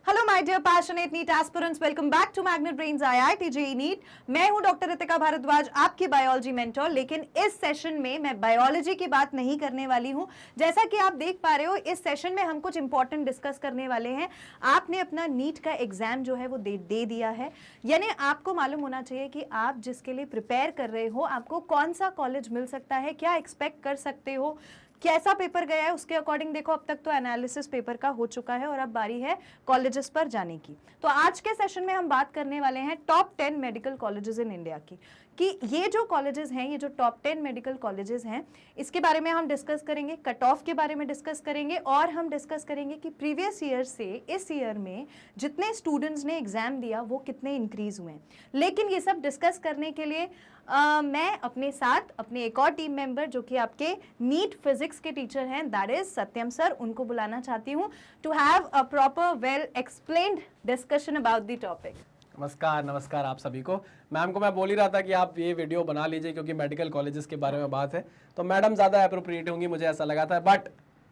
Hello my dear passionate NEET aspirants, welcome back to Magnet Brains IIT JEE NEET. मैं हूं doctor Ritika Bhardwaj, आपकी biology mentor. लेकिन इस session में मैं बायोलॉजी की बात नहीं करने वाली हूं। जैसा कि आप देख पा रहे हो, इस सेशन में हम कुछ इंपॉर्टेंट डिस्कस करने वाले हैं। आपने अपना नीट का एग्जाम जो है वो दे दिया है, यानी आपको मालूम होना चाहिए कि आप जिसके लिए प्रिपेयर कर रहे हो आपको कौन सा कॉलेज मिल सकता है, क्या एक्सपेक्ट कर सकते हो, कैसा पेपर गया है, उसके अकॉर्डिंग देखो। अब तक तो एनालिसिस पेपर का हो चुका है और अब बारी है कॉलेजेस पर जाने की। तो आज के सेशन में हम बात करने वाले हैं top 10 medical colleges in India की, कि ये जो कॉलेजेस हैं, ये जो टॉप 10 मेडिकल कॉलेजेस हैं, इसके बारे में हम डिस्कस करेंगे, कट ऑफ के बारे में डिस्कस करेंगे और हम डिस्कस करेंगे कि प्रीवियस ईयर से इस ईयर में जितने स्टूडेंट्स ने एग्जाम दिया वो कितने इंक्रीज हुए हैं। लेकिन ये सब डिस्कस करने के लिए मैं अपने साथ अपने एक और टीम मेंबर जो कि आपके नीट फिजिक्स के टीचर हैं, दैट इज सत्यम सर, उनको बुलाना चाहती हूँ to have a proper well explained discussion about the topic. नमस्कार नमस्कार आप सभी को। मैम को मैं बोल ही रहा था कि आप ये वीडियो बना लीजिए क्योंकि मेडिकल कॉलेजेस के बारे में बात है, तो मैडम ज़्यादा अप्रोप्रिएट होंगी, मुझे ऐसा लगा था।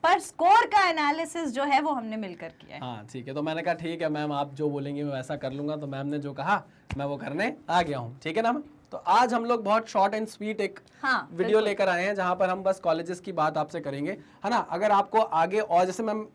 पर स्कोर का एनालिसिस जो है वो हमने मिलकर किया है। हाँ ठीक है, तो मैंने कहा ठीक है मैम, आप जो बोलेंगे मैं वैसा कर लूँगा। तो मैम ने जो कहा मैं वो करने आ गया हूँ, ठीक है ना मैम। तो आज हम लोग बहुत शॉर्ट एंड स्वीट एक वीडियो लेकर आए हैं जहाँ पर हम बस कॉलेजेस की बात आपसे करेंगे, है ना। अगर आपको आगे और जैसे मैम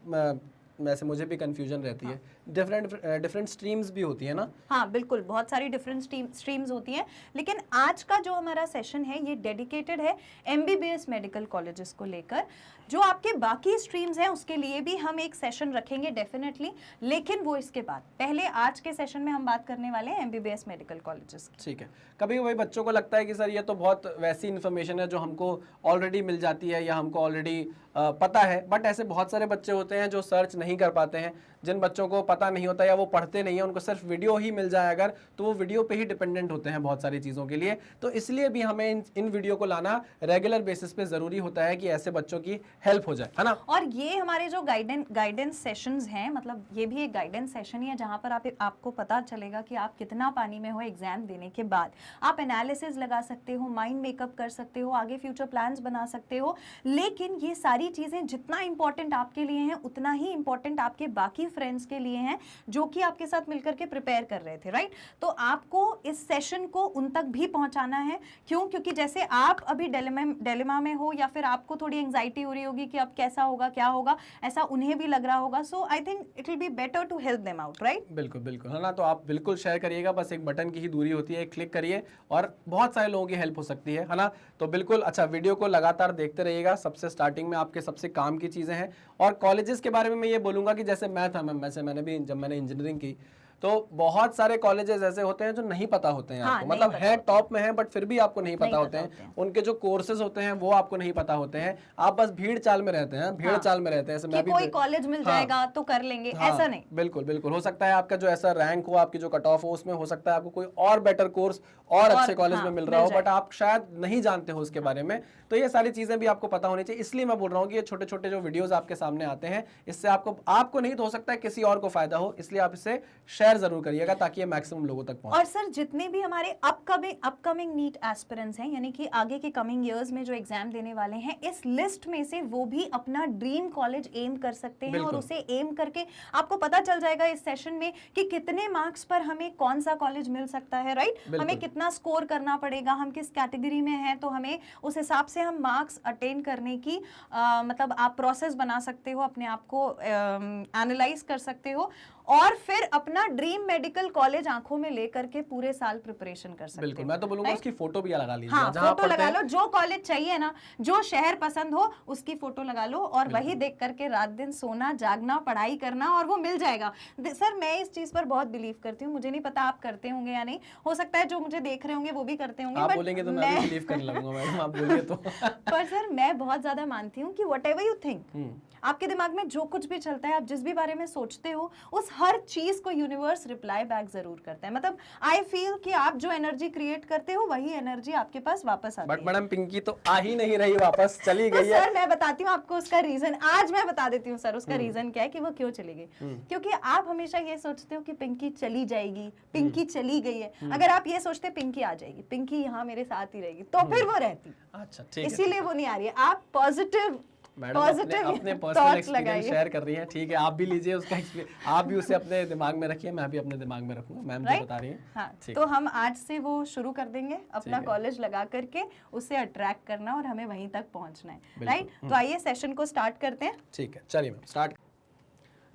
वैसे मुझे भी कंफ्यूजन रहती है, डिफरेंट स्ट्रीम्स भी होती है ना। हाँ बिल्कुल, बहुत सारी डिफरेंट स्ट्रीम्स होती हैं। लेकिन आज का जो हमारा सेशन है ये डेडिकेटेड है एमबीबीएस मेडिकल कॉलेजेस को लेकर। जो आपके बाकी स्ट्रीम्स हैं उसके लिए भी हम एक सेशन रखेंगे डेफिनेटली, लेकिन वो इसके बाद। पहले आज के सेशन में हम बात करने वाले हैं एमबीबीएस मेडिकल कॉलेजेस की। ठीक है। कभी कभी बच्चों को लगता है कि सर ये तो बहुत वैसी इन्फॉर्मेशन है जो हमको ऑलरेडी मिल जाती है या हमको ऑलरेडी पता है, बट ऐसे बहुत सारे बच्चे होते हैं जो सर्च नहीं कर पाते हैं, जिन बच्चों को पता नहीं होता या वो पढ़ते नहीं है, उनको सिर्फ वीडियो ही मिल जाए अगर, तो वो वीडियो पे ही डिपेंडेंट होते हैं बहुत सारी चीज़ों के लिए। तो इसलिए भी हमें इन वीडियो को लाना रेगुलर बेसिस पे ज़रूरी होता है कि ऐसे बच्चों की हेल्प हो जाए, है ना। और ये हमारे जो गाइडेंस सेशंस हैं, मतलब ये भी एक गाइडेंस सेशन ही है जहाँ पर आपको पता चलेगा कि आप कितना पानी में हो एग्जाम देने के बाद। आप एनालिसिस लगा सकते हो, माइंड मेकअप कर सकते हो, आगे फ्यूचर प्लान्स बना सकते हो। लेकिन ये सारी चीज़ें जितना इंपॉर्टेंट आपके लिए हैं उतना ही इंपॉर्टेंट आपके बाकी फ्रेंड्स के लिए हैं जो कि आपके साथ मिलकर के प्रिपेयर कर रहे थे, राइट। तो आपको इस सेशन को उन तक भी पहुंचाना है। क्यों? क्योंकि जैसे आप अभी डिलेमा में हो या फिर आपको थोड़ी एंजाइटी हो रही होगी कि अब कैसा होगा, क्या होगा, ऐसा उन्हें भी लग रहा होगा। So I think it will be better to help them out, right. बिल्कुल बिल्कुल, है ना। तो आप बिल्कुल शेयर करिएगा, बस एक बटन की ही दूरी होती है, क्लिक करिए और बहुत सारे लोगों की हेल्प हो सकती है ना। तो बिल्कुल अच्छा, वीडियो को लगातार देखते रहिएगा। सबसे स्टार्टिंग में आपके सबसे काम की चीज़ें हैं। और कॉलेजेस के बारे में मैं ये बोलूँगा कि जैसे मैं था, मैंने भी जब मैंने इंजीनियरिंग की तो बहुत सारे कॉलेजेस ऐसे होते हैं जो नहीं पता होते हैं आपको, मतलब है टॉप में है बट फिर भी आपको नहीं पता होते हैं। उनके जो कोर्सेज होते हैं वो आपको नहीं पता होते हैं। आप बस भीड़ चाल में रहते हैं, भीड़ चाल में रहते हैं। ऐसे मैं भी कोई कॉलेज मिल जाएगा तो कर लेंगे, ऐसा नहीं। बिल्कुल बिल्कुल, हो सकता है आपका जो ऐसा रैंक हो, आपकी जो कट ऑफ हो, उसमें हो सकता है आपको कोई और बेटर कोर्स और अच्छे कॉलेज में मिल रहा हो, बट आप शायद नहीं जानते हो उसके बारे में। तो ये सारी चीजें भी आपको पता होनी चाहिए। इसलिए मैं बोल रहा हूँ कि ये छोटे छोटे जो वीडियोस आपके सामने आते हैं, इससे आपको नहीं तो हो सकता है किसी और को फायदा हो, इसलिए आप इसे शेयर जरूर करिएगा ताकि ये मैक्सिमम लोगों तक पहुंचे। और सर, जितने भी हमारे अपकमिंग नीट एस्पिरेंट्स हैं, यानी कि आगे के कमिंग इयर्स में जो एग्जाम देने वाले हैं, इस लिस्ट में से वो भी अपना ड्रीम कॉलेज एम कर सकते हैं और उसे एम करके आपको पता चल जाएगा इस सेशन में कि कितने मार्क्स पर हमें कौन सा कॉलेज मिल सकता है, राइट। हमें कितना स्कोर करना पड़ेगा, हम किस कैटेगरी में हैं, तो हमें उस हिसाब से हम मार्क्स अटेन करने की मतलब आप प्रोसेस बना सकते हो, अपने आप को एनालाइज कर सकते हो और फिर अपना ड्रीम मेडिकल कॉलेज आंखों में लेकर के पूरे साल प्रिपरेशन कर सकते हो। बिल्कुल, मैं तो बोलूंगा उसकी फोटो भी लगा लीजिए। हाँ, फोटो लगा लो, जो कॉलेज चाहिए ना, जो शहर पसंद हो उसकी फोटो लगा लो और वही देख करके रात दिन सोना जागना, पढ़ाई करना और वो मिल जाएगा। सर, मैं इस चीज पर बहुत बिलीव करती हूँ। मुझे नहीं पता आप करते होंगे या नहीं, हो सकता है जो मुझे देख रहे होंगे वो भी करते होंगे। आप बोलेंगे तो मैं भी बिलीव करने लगूंगा मैडम, आप बोलिए तो। पर सर, मैं बहुत ज्यादा मानती हूँ कि व्हाटएवर यू थिंक, आपके दिमाग में जो कुछ भी चलता है, आप जिस भी बारे में सोचते हो, उस हर चीज को यूनिवर्स रिप्लाई बैक जरूर करता है। मतलब आई फील कि आप जो एनर्जी क्रिएट करते हो वही एनर्जी आपके पास वापस आती है। बट मैडम पिंकी तो आ ही नहीं रही, वापस चली गई है। सर, मैं बताती हूँ आपको उसका रीजन। आज मैं बता देती हूँ सर उसका रीजन क्या है कि वो क्यों चली गई। क्योंकि आप हमेशा ये सोचते हो कि पिंकी चली जाएगी, पिंकी चली गई है। अगर आप ये सोचते पिंकी आ जाएगी, पिंकी यहाँ मेरे साथ ही रहेगी, तो फिर वो रहती। अच्छा, ठीक है, इसीलिए वो नहीं आ रही है। आप पॉजिटिव मैडम अपने Positive अपने thoughts पर्सनल एक्सपीरियंस लगाइए। शेयर कर रही हैं, ठीक है, आप भी लीजिए उसका आप भी उसे अपने दिमाग में रखिए, मैं भी अपने दिमाग में रखूंगा, मैम जो Right? बता रही हैं। हाँ, ठीक। तो हम आज से वो शुरू कर देंगे अपना है। कॉलेज लगा करके उसे अट्रैक्ट करना और हमें वहीं तक पहुंचना है, बिल्कुल। राइट? तो आइए सेशन को स्टार्ट करते हैं। ठीक है, चलिए मैम स्टार्ट।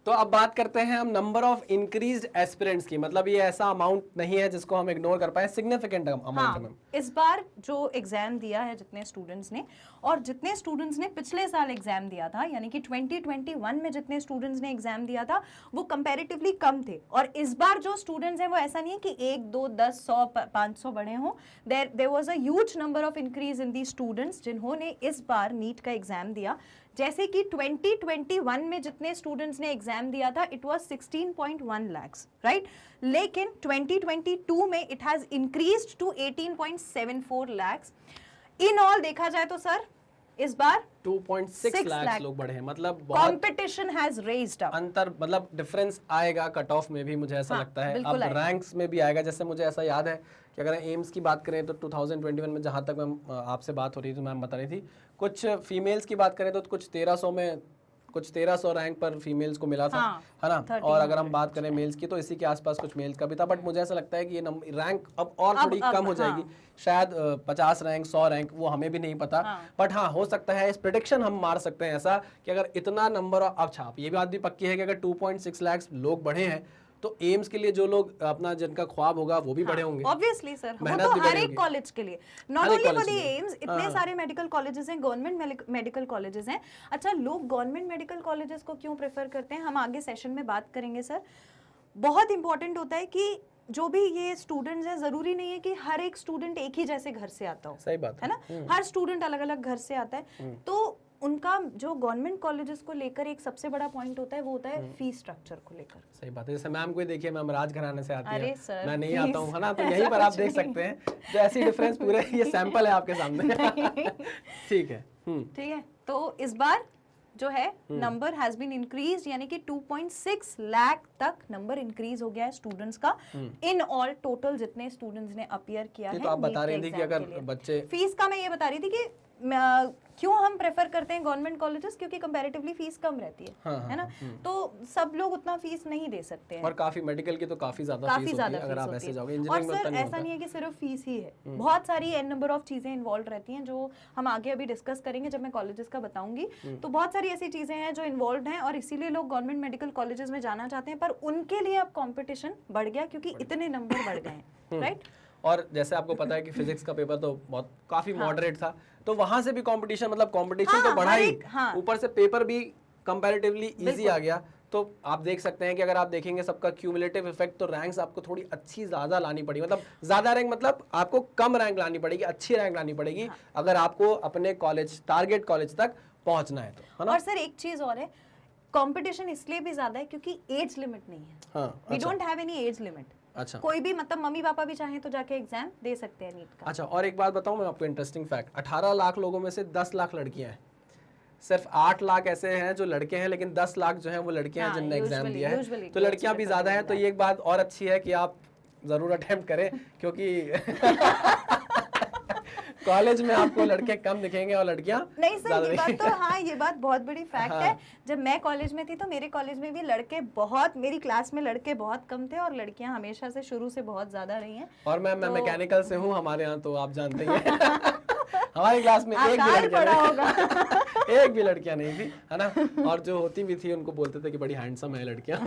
तो अब बात करते हैं हम नंबर ऑफ इंक्रीज्ड एस्पिरेंट्स की, मतलब ये ऐसा अमाउंट नहीं है जिसको हम इग्नोर कर पाए, सिग्निफिकेंट अमाउंट है मैम। इस बार जो एग्जाम दिया है जितने स्टूडेंट्स ने, और जितने स्टूडेंट्स ने पिछले साल एग्जाम दिया था, यानी कि 2021 में जितने स्टूडेंट्स ने एग्जाम दिया था वो कंपैरेटिवली कम थे। और इस बार जो स्टूडेंट्स हैं वो ऐसा नहीं है कि 1, 2, 10, 100, 500 बढ़े हों। There was a huge number of increase in the students जिन्होंने इस बार नीट का एग्जाम दिया। जैसे कि 2021 में जितने स्टूडेंट्स ने एग्जाम दिया था इट वाज 16.1 lakhs, राइट? लेकिन 2022 में it has increased to 18.74 lakhs। In all देखा जाए तो सर इस बार 2.6 लाख लोग बढ़े हैं, मतलब बहुत कंपटीशन हैज रेज्ड अप। अंतर, मतलब डिफरेंस आएगा कट ऑफ में भी, मुझे ऐसा हाँ, लगता है। अब बिल्कुल आएगा। रैंक्स में भी आएगा। जैसे मुझे ऐसा याद है कि अगर एम्स की बात करें तो 2021 में जहाँ तक मैम आपसे बात हो रही थी, मैम बता रही थी, कुछ फीमेल्स की बात करें तो कुछ 1300 में कुछ 1300 रैंक पर फीमेल्स को मिला था, हाँ, है ना? 1300 और अगर हम बात करें मेल्स की तो इसी के आसपास कुछ मेल्स का भी था, बट मुझे ऐसा लगता है कि ये रैंक अब और थोड़ी कम हो जाएगी, शायद 50 रैंक 100 रैंक, वो हमें भी नहीं पता। बट हाँ, हो सकता है, इस प्रेडिक्शन हम मार सकते हैं ऐसा कि अगर इतना नंबर, अच्छा ये बात भी पक्की है कि अगर 2.6 लाख लोग बढ़े हैं तो एम्स के लिए जो लोग अपना जिनका ख्वाब होगा वो भी बढ़े होंगे। ऑब्वियसली सर, वो मेहनत तो भी हर बढ़ेगी। एक कॉलेज के लिए, नॉट हर एक ओनली फॉर कॉलेज द के लिए। एम्स, इतने सारे मेडिकल कॉलेजेस हैं, गवर्नमेंट मेडिकल कॉलेजेस हैं। अच्छा, लोग गवर्नमेंट मेडिकल कॉलेजेस को क्यों प्रेफर करते हैं, हम आगे सेशन में बात करेंगे सर। बहुत इंपॉर्टेंट होता है कि जो भी ये स्टूडेंट्स हैं, जरूरी नहीं है कि हर एक स्टूडेंट एक ही जैसे घर से आता हो, सही बात है ना? हर स्टूडेंट अलग अलग घर से आता है। तो उनका जो गवर्नमेंट कॉलेजेस को लेकर एक सबसे बड़ा पॉइंट होता है वो होता है फीस स्ट्रक्चर को लेकर। सही बात है। जैसे मैम को ही देखिए, मैम राजघराने से आती अरे है, सर, मैं नहीं please। आता हूँ, है ना? तो यहीं पर आप देख सकते हैं जो ऐसी डिफरेंस पूरे, ये सैंपल है आपके सामने। ठीक है। ठीक है, तो इस बार जो है नंबर हैज बीन इंक्रीज, यानी कि 2.6 लाख तक नंबर इंक्रीज हो गया है स्टूडेंट्स का। इन ऑल टोटल जितने स्टूडेंट्स ने अपीयर किया ये है। तो आप बता NEET रही थी के कि एग्जाम अगर के लिए। बच्चे, फीस का मैं ये बता रही थी कि क्यों हम प्रेफर करते हैं गवर्नमेंट कॉलेजेस, क्योंकि कंपैरेटिवली फीस कम रहती है, हाँ, है ना? तो सब लोग उतना फीस नहीं दे सकते हैं। और काफी मेडिकल की तो काफी ज्यादा काफी फीस होती ज्यादा है, अगर फीस आप होती ऐसे है। जाओगे। और इंजीनियरिंग में सर उतना नहीं ऐसा होता। नहीं है कि सिर्फ फीस ही है, बहुत सारी एन नंबर ऑफ चीजें इन्वॉल्व रहती हैं जो हम आगे अभी डिस्कस करेंगे जब मैं कॉलेजेस का बताऊंगी। तो बहुत सारी ऐसी चीजें हैं जो इन्वॉल्व हैं और इसीलिए लोग गवर्नमेंट मेडिकल कॉलेजेस में जाना चाहते हैं, पर उनके लिए अब कॉम्पिटिशन बढ़ गया क्योंकि इतने नंबर बढ़ गए हैं, राइट? और जैसे आपको पता है कि फिजिक्स का पेपर तो बहुत काफी मॉडरेट था, तो वहां से भी कंपटीशन, मतलब कंपटीशन तो बढ़ा ही, ऊपर से पेपर भी कंपैरेटिवली इजी आ गया। तो आप देख सकते हैं कि अगर आप देखेंगे सबका क्यूमुलेटिव इफेक्ट, तो रैंक्स आपको थोड़ी अच्छी ज्यादा लानी पड़ेगी, मतलब ज्यादा रैंक मतलब आपको कम रैंक लानी पड़ेगी, अच्छी रैंक लानी पड़ेगी अगर आपको अपने कॉलेज, टारगेट कॉलेज तक पहुंचना है तो, है ना? और सर एक चीज और है, कंपटीशन इसलिए भी ज्यादा है क्योंकि एज लिमिट नहीं है। हाँ, we don't have any age limit. अच्छा, कोई भी, मतलब मम्मी पापा भी चाहें तो जाके एग्जाम दे सकते हैं नीट का। अच्छा, और एक बात बताऊं मैं आपको, इंटरेस्टिंग फैक्ट, 18 लाख लोगों में से 10 लाख लड़कियां हैं। सिर्फ 8 लाख ऐसे हैं जो लड़के हैं, लेकिन 10 लाख जो हैं वो लड़कियां हैं हाँ, जिनने एग्जाम दिया है। usually तो लड़कियां भी ज्यादा हैं, तो ये एक बात और अच्छी है कि आप जरूर अटेम्प्ट करें, क्योंकि कॉलेज में आपको लड़के कम दिखेंगे और लड़कियां नहीं सर, ज्यादा ये बात तो दिखेंगी। हाँ, ये बात बहुत बड़ी फैक्ट हाँ। है। जब मैं कॉलेज में थी तो मेरे कॉलेज में भी लड़के बहुत, मेरी क्लास में लड़के बहुत कम थे और लड़कियां हमेशा से शुरू से बहुत ज्यादा रही हैं। और मैं तो- मैकेनिकल से हूँ, हमारे यहाँ तो आप जानते ही हैं। हमारी क्लास में एक भी आकार लड़कियां पड़ा नहीं, होगा। एक भी लड़कियां नहीं थी, है ना? और जो होती भी थी उनको बोलते थे कि बड़ी हैंडसम है लड़कियां।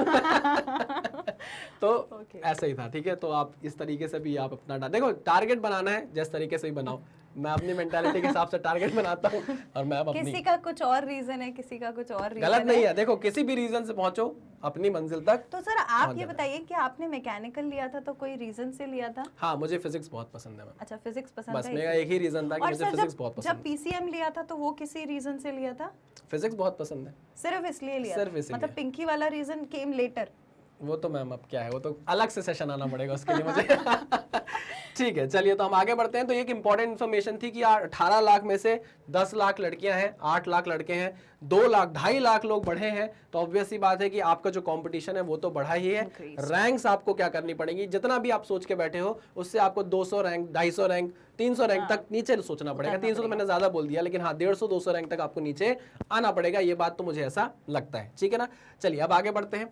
तो ऐसा ही था, ठीक है? तो आप इस तरीके से भी आप अपना देखो, टारगेट बनाना है जिस तरीके से ही बनाओ। मैं अपनी मेंटालिटी के हिसाब से टारगेट बनाता हूँ, और मैं अब अपनी, किसी का कुछ और रीजन है, किसी का कुछ और रीजन गलत नहीं है। देखो, किसी भी रीजन से पहुंचो अपनी मंजिल तक। तो सर आप ये बताइए कि आपने मैकेनिकल लिया था तो कोई रीजन से लिया था? हाँ, मुझे फिजिक्स बहुत पसंद है मैम। अच्छा, फिजिक्स पसंद बस है मेरा इसलिए। एक ही रीजन था कि और मुझे सर फिजिक्स बहुत जब पसंद पीसीएम लिया था तो वो किसी रीजन से लिया था? है। फिजिक्स बहुत पसंद है, सिर्फ इसलिए लिया सिर्फ था? इसीलिए। मतलब पिंकी वाला रीजन केम लेटर? वो तो मैम अब क्या है, वो तो अलग से सेशन आना पड़ेगा उसके लिए मुझे। ठीक है, चलिए तो हम आगे बढ़ते हैं। तो ये एक इंपॉर्टेंट इन्फॉर्मेशन थी कि 18 लाख में से 10 लाख लड़कियां हैं, 8 लाख लड़के हैं, 2 लाख 2.5 लाख लोग बढ़े हैं। तो ऑब्वियस सी बात है कि आपका जो कंपटीशन है वो तो बढ़ा ही है। रैंक्स आपको क्या करनी पड़ेगी, जितना भी आप सोच के बैठे हो उससे आपको 200 रैंक, 250 रैंक, 300 रैंक तक नीचे सोचना पड़ेगा। 300 तो मैंने ज्यादा बोल दिया, लेकिन हाँ 150-200 रैंक तक आपको नीचे आना पड़ेगा, ये बात तो मुझे ऐसा लगता है। ठीक है ना, चलिए अब आगे बढ़ते हैं।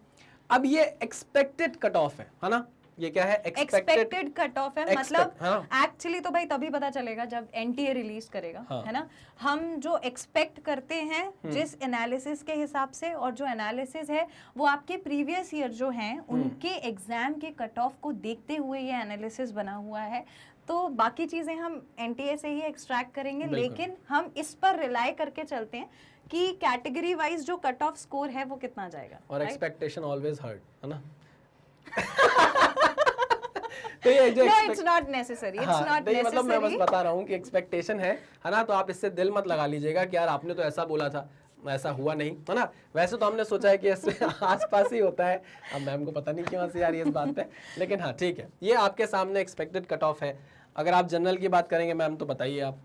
अब ये एक्सपेक्टेड कट ऑफ है ना, ये क्या है, एक्सपेक्टेड कट ऑफ है। मतलब एक्चुअली तो भाई तभी पता चलेगा जब एनटीए रिलीज करेगा, है ना। हम जो एक्सपेक्ट करते हैं जिस एनालिसिस के हिसाब से, और जो एनालिसिस है वो आपके प्रीवियस ईयर जो हैं उनके एग्जाम के कट ऑफ को देखते हुए ये एनालिसिस बना हुआ है। तो बाकी चीजें हम एनटीए से ही एक्सट्रैक्ट करेंगे, लेकिन हम इस पर रिलाई करके चलते हैं कि कैटेगरी वाइज जो कट ऑफ स्कोर है वो कितना जाएगा। और एक्सपेक्टेशन ऑलवेज हर्ट, है ना। तो ये जो it's not necessary, it's not necessary। मतलब मैं बस बता रहा हूँ कि एक्सपेक्टेशन है ना, तो आप इससे दिल मत लगा लीजिएगा कि यार आपने तो ऐसा बोला था, ऐसा हुआ नहीं, है ना। वैसे तो हमने सोचा है कि इससे आसपास ही होता है। अब मैम को पता नहीं क्यों हंसी आ रही है इस बात पे, लेकिन हाँ ठीक है, ये आपके सामने एक्सपेक्टेड कट ऑफ है। अगर आप जनरल की बात करेंगे मैम तो बताइए आप।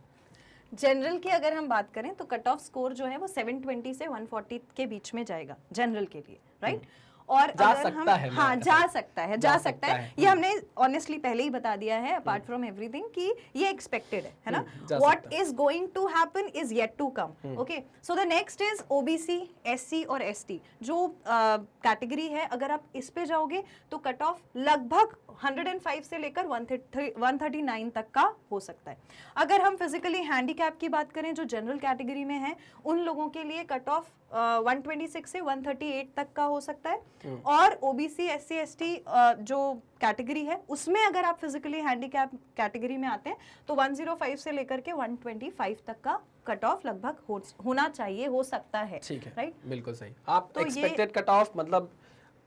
जनरल की अगर हम बात करें तो कट ऑफ स्कोर जो है वो 720 से 140 के बीच में जाएगा जनरल के लिए, राइट। और अगर हम हाँ जा सकता है ये हमने ऑनेस्टली पहले ही बता दिया है, अपार्ट फ्रॉम एवरीथिंग, कि ये एक्सपेक्टेड है ना। What is going to happen is yet to come. Okay, so the next is OBC, SC और एसटी जो कैटेगरी है। अगर आप इस पे जाओगे तो कट ऑफ लगभग 105 से लेकर 139 तक का हो सकता है। अगर हम फिजिकली हैंडीकैप की बात करें जो जनरल कैटेगरी में है, उन लोगों के लिए कट ऑफ 126 से 138 तक का हो सकता है। और ओबीसी, एससी, एसटी जो कैटेगरी है उसमें अगर आप फिजिकली हैंडीकैप कैटेगरी में आते हैं तो 105 से लेकर के 125 तक का कट ऑफ लगभग होना चाहिए, हो सकता है। ठीक है, राइट, बिल्कुल सही। आप एक्सपेक्टेड कट ऑफ मतलब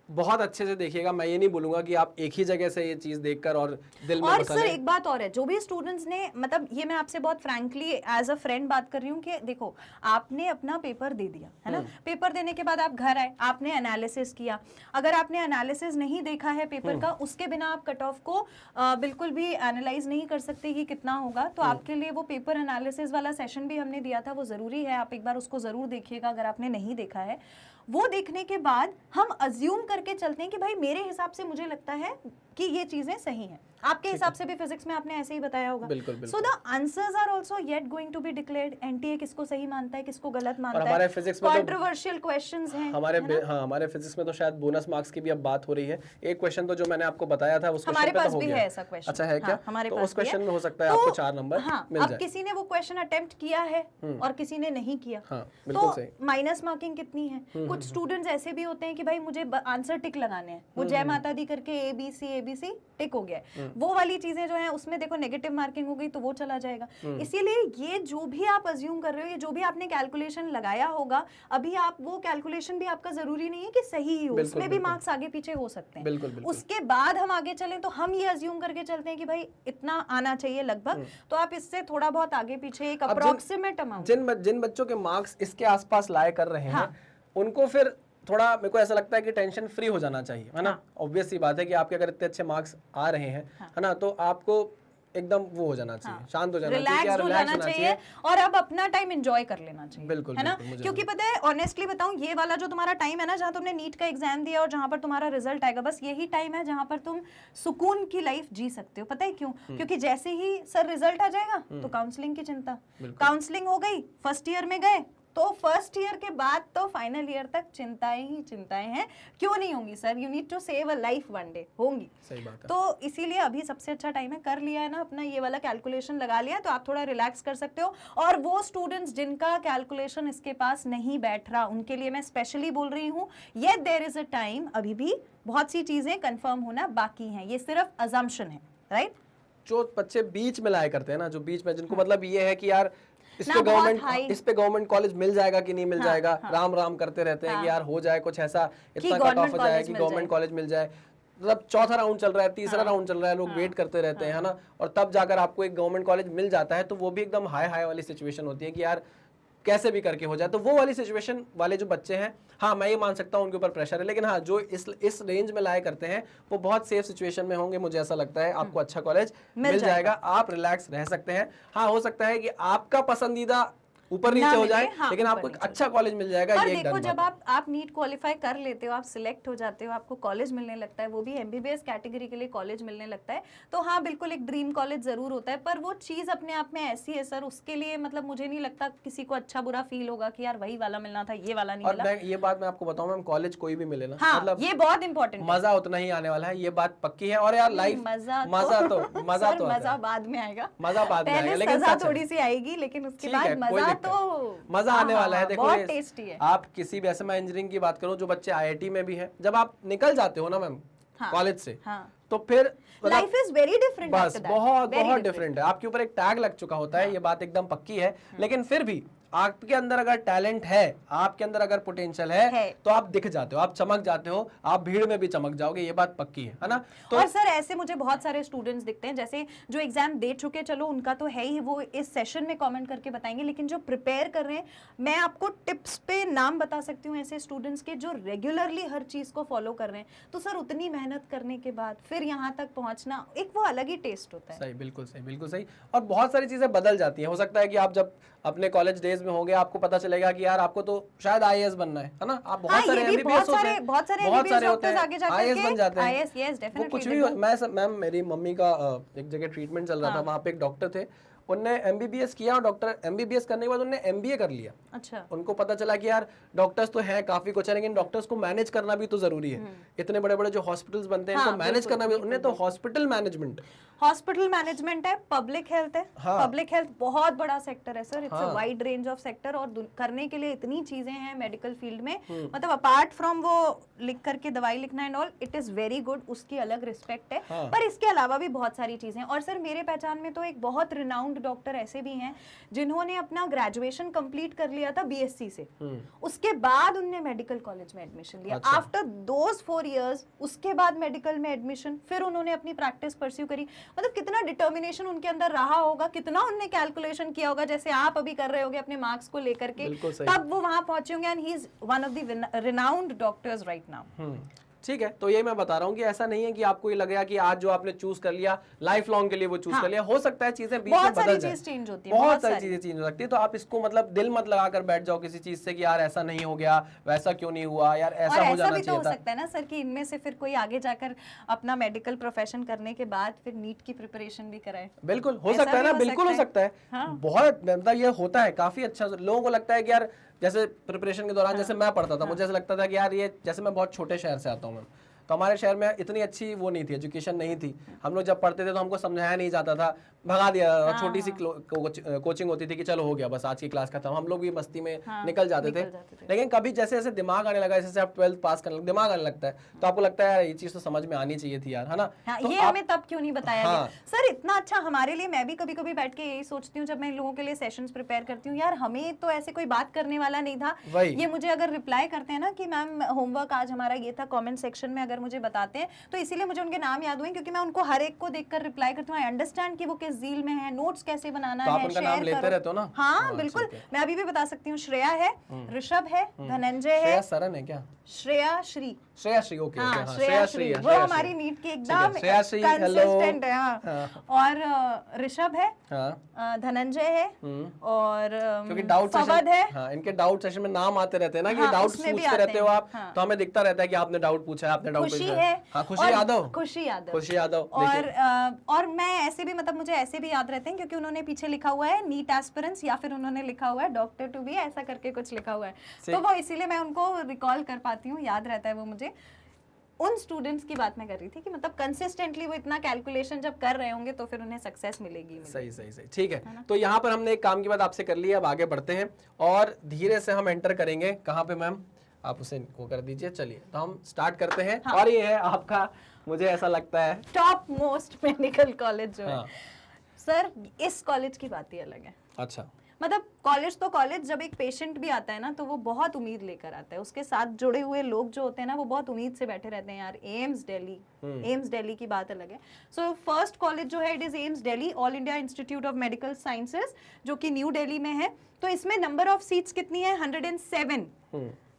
बहुत अच्छे से देखिएगा। मैं ये नहीं बोलूंगा कि आप एक ही जगह से ये चीज देखकर और दिल में और सर एक बात और है, जो भी स्टूडेंट्स ने, मतलब ये मैं आपसे बहुत फ्रैंकली एज अ फ्रेंड बात कर रही हूँ कि देखो आपने अपना पेपर दे दिया है ना, पेपर देने के बाद आप घर आए, आपने एनालिसिस किया। अगर आपने एनालिसिस नहीं देखा है पेपर का, उसके बिना आप कट ऑफ को बिल्कुल भी एनालाइज नहीं कर सकते कि कितना होगा। तो आपके लिए वो पेपर एनालिसिस वाला सेशन भी हमने दिया था, वो जरूरी है, आप एक बार उसको जरूर देखिएगा अगर आपने नहीं देखा है। वो देखने के बाद हम अज्यूम करके चलते हैं कि भाई मेरे हिसाब से मुझे लगता है कि ये चीजें सही हैं। आपके हिसाब से भी फिजिक्स में आपने ऐसे ही बताया होगा। So the answers are also yet going to be declared. NTA किसको सही मानता है, किसको गलत मानता है। हमारे फिजिक्स में कंट्रोवर्शियल क्वेश्चंस हैं हमारे फिजिक्स में तो शायद बोनस मार्क्स की भी अब बात हो रही है। एक क्वेश्चन तो जो मैंने आपको बताया था उस हमारे पास भी है ऐसा क्वेश्चन। अच्छा है क्या? तो उस क्वेश्चन में हो सकता है आपको 4 नंबर मिल जाए। अब किसी ने वो क्वेश्चन अटेम्प्ट किया है और किसी ने नहीं किया, बिल्कुल सही। माइनस मार्किंग कितनी है। कुछ स्टूडेंट्स ऐसे भी होते हैं कि भाई मुझे आंसर टिक लगाने हैं, वो जय माता दी करके एबीसी टिक हो गया, वो वाली चीजें जो है उसमें देखो नेगेटिव मार्किंग हो गई तो वो चला जाएगा। इसीलिए ये जो भी आप अज्यूम कर रहे हो, ये जो भी आपने कैलकुलेशन लगाया होगा, अभी आप वो कैलकुलेशन भी आपका जरूरी नहीं है कि सही ही हो, उसमें भी मार्क्स आगे पीछे हो सकते हैं। उसके बाद हम आगे चलें तो हम ये अज्यूम करके चलते हैं कि भाई इतना आना चाहिए लगभग, तो आप इससे थोड़ा बहुत आगे पीछे एक अप्रोक्सीमेट अमाउंट जिन बच्चों के मार्क्स इसके आसपास लाए कर रहे हैं उनको फिर थोड़ा मेरे को ऐसा लगता है कि टेंशन फ्री हो जाना चाहिए, है ना। ऑब्वियस सी बात है कि आपके अगर इतने अच्छे मार्क्स आ रहे हैं, है ना, तो आपको एकदम वो हो जाना चाहिए, शांत हो जाना चाहिए, रिलैक्स हो जाना चाहिए और अब अपना टाइम एंजॉय कर लेना चाहिए। बिल्कुल, है ना, क्योंकि पता है ऑनेस्टली बताऊं, ये वाला जो तुम्हारा टाइम है ना, जहां तुमने नीट का एग्जाम दिया और जहां पर तुम्हारा रिजल्ट आएगा, बस यही टाइम है जहां पर तुम सुकून की लाइफ जी सकते हो। पता है क्यों? क्योंकि जैसे ही सर रिजल्ट आ जाएगा तो काउंसलिंग की चिंता, काउंसलिंग हो गई, फर्स्ट ईयर में गए तो फर्स्ट ईयर के बाद तो फाइनल ईयर तक चिंताएं ही चिंताएं हैं। क्यों नहीं होंगी sir? You need to save a life, one day होंगी। सही बात है। तो इसीलिए अभी सबसे अच्छा टाइम है, कर लिया है ना अपना ये वाला कैलकुलेशन लगा लिया तो आप थोड़ा रिलैक्स कर सकते हो। और वो स्टूडेंट्स जिनका कैलकुलेशन इसके पास नहीं बैठ रहा, उनके लिए मैं स्पेशली बोल रही हूँ, yet there is a time, अभी भी बहुत सी चीजें कंफर्म होना बाकी हैं, ये सिर्फ अजम्पशन है, राइट। जो बच्चे बीच में लाया करते हैं ना, जो बीच में, जिनको मतलब ये है कि यार इस पे गवर्नमेंट कॉलेज मिल जाएगा कि नहीं मिल जाएगा, राम राम करते रहते हैं कि यार हो जाए कुछ ऐसा, इतना कट ऑफ हो जाए कि गवर्नमेंट कॉलेज मिल जाए। मतलब चौथा राउंड चल रहा है, तीसरा राउंड चल रहा है, लोग वेट करते रहते हैं, है ना, और तब जाकर आपको एक गवर्नमेंट कॉलेज मिल जाता है तो वो भी एकदम हाई हाई वाली सिचुएशन होती है कि यार कैसे भी करके हो जाए, तो वो वाली सिचुएशन वाले जो बच्चे हैं, हाँ मैं ये मान सकता हूँ उनके ऊपर प्रेशर है, लेकिन हाँ जो इस रेंज में लाया करते हैं वो बहुत सेफ सिचुएशन में होंगे, मुझे ऐसा लगता है। आपको अच्छा कॉलेज मिल जाएगा, आप रिलैक्स रह सकते हैं। हाँ हो सकता है कि आपका पसंदीदा ऊपर ना नीचे हो मिले, जाए, हाँ, लेकिन ऊपर आपको एक नीचे अच्छा कॉलेज मिल जाएगा, और ये एक देखो डन जब बात है। आप नीट क्वालिफाई कर लेते हो, आप सिलेक्ट हो जाते हो, आपको कॉलेज मिलने लगता है, वो भी एमबीबीएस कैटेगरी के लिए कॉलेज मिलने लगता है, तो हाँ बिल्कुल एक ड्रीम कॉलेज जरूर होता है, पर वो चीज अपने आप में ऐसी है सर, उसके लिए मतलब मुझे नहीं लगता किसी को अच्छा बुरा फील होगा कि यार वही वाला मिलना था, ये वाला नहीं और मिला। ये बात मैं आपको बताऊं मैम, कॉलेज कोई भी मिले ना, हाँ मतलब ये बहुत इंपॉर्टेंट है। मजा उतना ही आने वाला है, ये बात पक्की है। और यार लाइफ मजा मजा तो सर, आता मजा है। बाद में आएगा, मजा बाद में आएगा, पहले लेकिन सजा सच है। थोड़ी सी आएगी, लेकिन उसके ठीक है, बाद कोई मजा दिक्कत तो मजा आने वाला है। देखो बहुत ये टेस्टी है। आप किसी भी, ऐसे मैं इंजीनियरिंग की बात करूं, जो बच्चे आईआईटी में भी हैं, जब आप निकल जाते हो ना मैम हाँ, कॉलेज से, हाँ, तो फिर लाइफ इज वेरी डिफरेंट, बस बहुत बहुत डिफरेंट है। आपके ऊपर एक टैग लग चुका होता है, ये बात एकदम पक्की है। लेकिन फिर भी आपके अंदर अगर टैलेंट है, आपके अंदर अगर पोटेंशियल है, तो आप दिख जाते हो, आप चमक जाते हो, आप भीड़ में भी चमक जाओगे, ये बात पक्की है ना। तो और सर ऐसे मुझे बहुत सारे स्टूडेंट्स दिखते हैं, जैसे जो एग्जाम दे चुके, चलो उनका तो है ही, वो इस सेशन में कमेंट करके बताएंगे, लेकिन जो प्रिपेयर कर रहे हैं, मैं आपको टिप्स पे नाम बता सकती हूँ ऐसे स्टूडेंट्स के जो रेगुलरली हर चीज को फॉलो कर रहे हैं। तो सर उतनी मेहनत करने के बाद फिर यहाँ तक पहुंचना, एक वो अलग ही टेस्ट होता है। सही, बिल्कुल सही, बिल्कुल सही। और बहुत सारी चीजें बदल जाती हैं। हो सकता है कि आप जब अपने कॉलेज डेज में होंगे, आपको पता चलेगा कि यार आपको तो शायद आईएएस बनना है ना। आप बहुत सारे एमबीबीएस होते हैं, बहुत सारे होते हैं, आईएएस बन जाते हैं, आईएएस, यस डेफिनेटली। कुछ भी। मैम मेरी मम्मी का एक जगह ट्रीटमेंट चल रहा था, वहाँ पे एक डॉक्टर थे, उनने एमबीबीएस किया, और डॉक्टर एमबीबीएस करने के बाद उन्होंने एमबीए कर लिया। अच्छा। उनको पता चला कि यार डॉक्टर्स तो हैं, काफी कुछ है, लेकिन डॉक्टर्स को मैनेज करना भी तो जरूरी है। इतने बड़े बड़े जो हॉस्पिटल्स बनते हैं, इनको मैनेज करना भी, उन्हें तो हॉस्पिटल मैनेजमेंट है, पब्लिक हेल्थ है। पब्लिक हेल्थ बहुत बड़ा सेक्टर है sir, it's a wide range of sector, और करने के लिए इतनी चीजें हैं मेडिकल फील्ड में, मतलब अपार्ट फ्रॉम वो लिख करके दवाई लिखना and all, it is very good, उसकी अलग रिस्पेक्ट है। पर इसके अलावा भी बहुत सारी चीजें हैं। और सर मेरे पहचान में तो एक बहुत रिनाउंड डॉक्टर ऐसे भी हैं जिन्होंने अपना ग्रेजुएशन कंप्लीट कर लिया था बीएससी से, उसके बाद उनने मेडिकल कॉलेज में एडमिशन लिया। आफ्टर दोज 4 इयर्स उसके बाद मेडिकल में एडमिशन, फिर उन्होंने अपनी प्रैक्टिस परस्यू करी। मतलब कितना डिटर्मिनेशन उनके अंदर रहा होगा, कितना उन्होंने कैलकुलेशन किया होगा, जैसे आप अभी कर रहे होगे अपने मार्क्स को लेकर के, तब वो वहां पहुंचे होंगे। And he is one of the renowned doctors right now. ठीक है, तो ये मैं बता रहा हूँ कि ऐसा नहीं है कि आपको ये लगेगा कि आज जो आपने चूज कर लिया लाइफ लॉन्ग के लिए वो चूज कर लिया। हो सकता है चीजें बीच में बदल जाए, चेंज होती है, बहुत सारी चीजें चेंज हो सकती है। तो आप इसको मतलब दिल मत लगाकर बैठ जाओ किसी चीज से कि यार ऐसा नहीं हो गया, वैसा क्यों नहीं हुआ, यार ऐसा हो जाना चाहिए था। हो सकता है ना सर कि इनमें से फिर कोई आगे जाकर अपना मेडिकल प्रोफेशन करने के बाद फिर नीट की प्रिपरेशन भी कराए। बिल्कुल हो सकता है ना, बिल्कुल हो सकता है। बहुत मतलब ये होता है काफी अच्छा। लोगों को लगता है कि यार जैसे प्रिपरेशन के दौरान जैसे मैं पढ़ता था, मुझे ऐसा लगता था कि यार ये, जैसे मैं बहुत छोटे शहर से आता हूँ मैं, तो हमारे शहर में इतनी अच्छी वो नहीं थी, एजुकेशन नहीं थी। हम लोग जब पढ़ते थे तो हमको समझाया नहीं जाता था, भगा दिया। छोटी सी कोचिंग होती थी कि चलो हो गया बस आज की क्लास खत्म, हम लोग भी मस्ती में निकल जाते थे। लेकिन कभी जैसे जैसे दिमाग आने लगा, जैसे आप 12th पास करने लगे, दिमाग आने लगता है, तो आपको लगता है यार ये चीज तो समझ में आनी चाहिए थी यार, है ना। तो ये हमें तब क्यों नहीं बताया गया सर, इतना अच्छा हमारे लिए। मैं भी कभी कभी बैठ के यही सोचती हूँ जब मैं लोगों के लिए सेशंस प्रिपेयर करती हूँ, यार हमें तो ऐसे कोई बात करने वाला नहीं था। ये मुझे अगर रिप्लाई करते हैं ना कि मैम होमवर्क आज हमारा ये था, कमेंट सेक्शन में अगर मुझे बताते हैं, तो इसीलिए मुझे उनके नाम याद हुए, क्योंकि मैं उनको हर एक को देखकर रिप्लाई करती हूँ। आई अंडरस्टैंड कि वो किस झील में है, नोट्स कैसे बनाना है, आप उनका नाम लेते रहते हो ना। हाँ बिल्कुल, मैं अभी भी बता सकती हूँ। श्रेया है, ऋषभ है, धनंजय है, सरन है क्या, श्रेया श्री, ओके, हाँ, श्रेया श्री, वो हमारी नीट की एकदम कंसिस्टेंट है। हाँ। और ऋषभ है, धनंजय है, और क्योंकि डाउट फवद है। हाँ, इनके डाउट सेशन में नाम आते रहते हैं ना, कि डाउट पूछते रहते हो आप, तो हमें दिखता रहता है कि आपने डाउट पूछा है, आपने डाउट पूछा है। हाँ, खुशी यादव। और मैं ऐसे भी, मतलब मुझे ऐसे भी याद रहते हैं क्योंकि उन्होंने पीछे लिखा हुआ है नीट एस्पिरेंट्स, या फिर उन्होंने लिखा हुआ है डॉक्टर टू बी, ऐसा करके कुछ लिखा हुआ है, तो वो इसीलिए मैं उनको रिकॉल कर पाती हूँ, याद रहता है वो मुझे। उन स्टूडेंट्स की बात मैं कर रही थी कि मतलब कंसिस्टेंटली वो इतना कैलकुलेशन जब कर रहे होंगे तो फिर उन्हें सक्सेस मिलेगी। सही, ठीक है। तो यहाँ पर हमने एक काम की बात आपसे कर ली है, अब आगे बढ़ते हैं और धीरे से हम एंटर करेंगे। कहाँ पे मैम, आप उसे वो कर दीजिए। चलिए तो हम स्टार्ट करते हैं। और ये है आपका, मुझे ऐसा लगता है टॉप मोस्ट मेडिकल कॉलेज जो है सर, इस कॉलेज की बात ही अलग है। अच्छा, मतलब कॉलेज तो कॉलेज, जब एक पेशेंट भी आता है ना तो वो बहुत उम्मीद लेकर आता है, उसके साथ जुड़े हुए लोग जो होते हैं ना वो बहुत उम्मीद से बैठे रहते हैं यार। एम्स दिल्ली की बात अलग है। सो फर्स्ट कॉलेज जो है it is AIIMS Delhi, all India institute of medical sciences, जो कि न्यू दिल्ली में है। तो इसमें नंबर ऑफ सीट्स कितनी है? 107।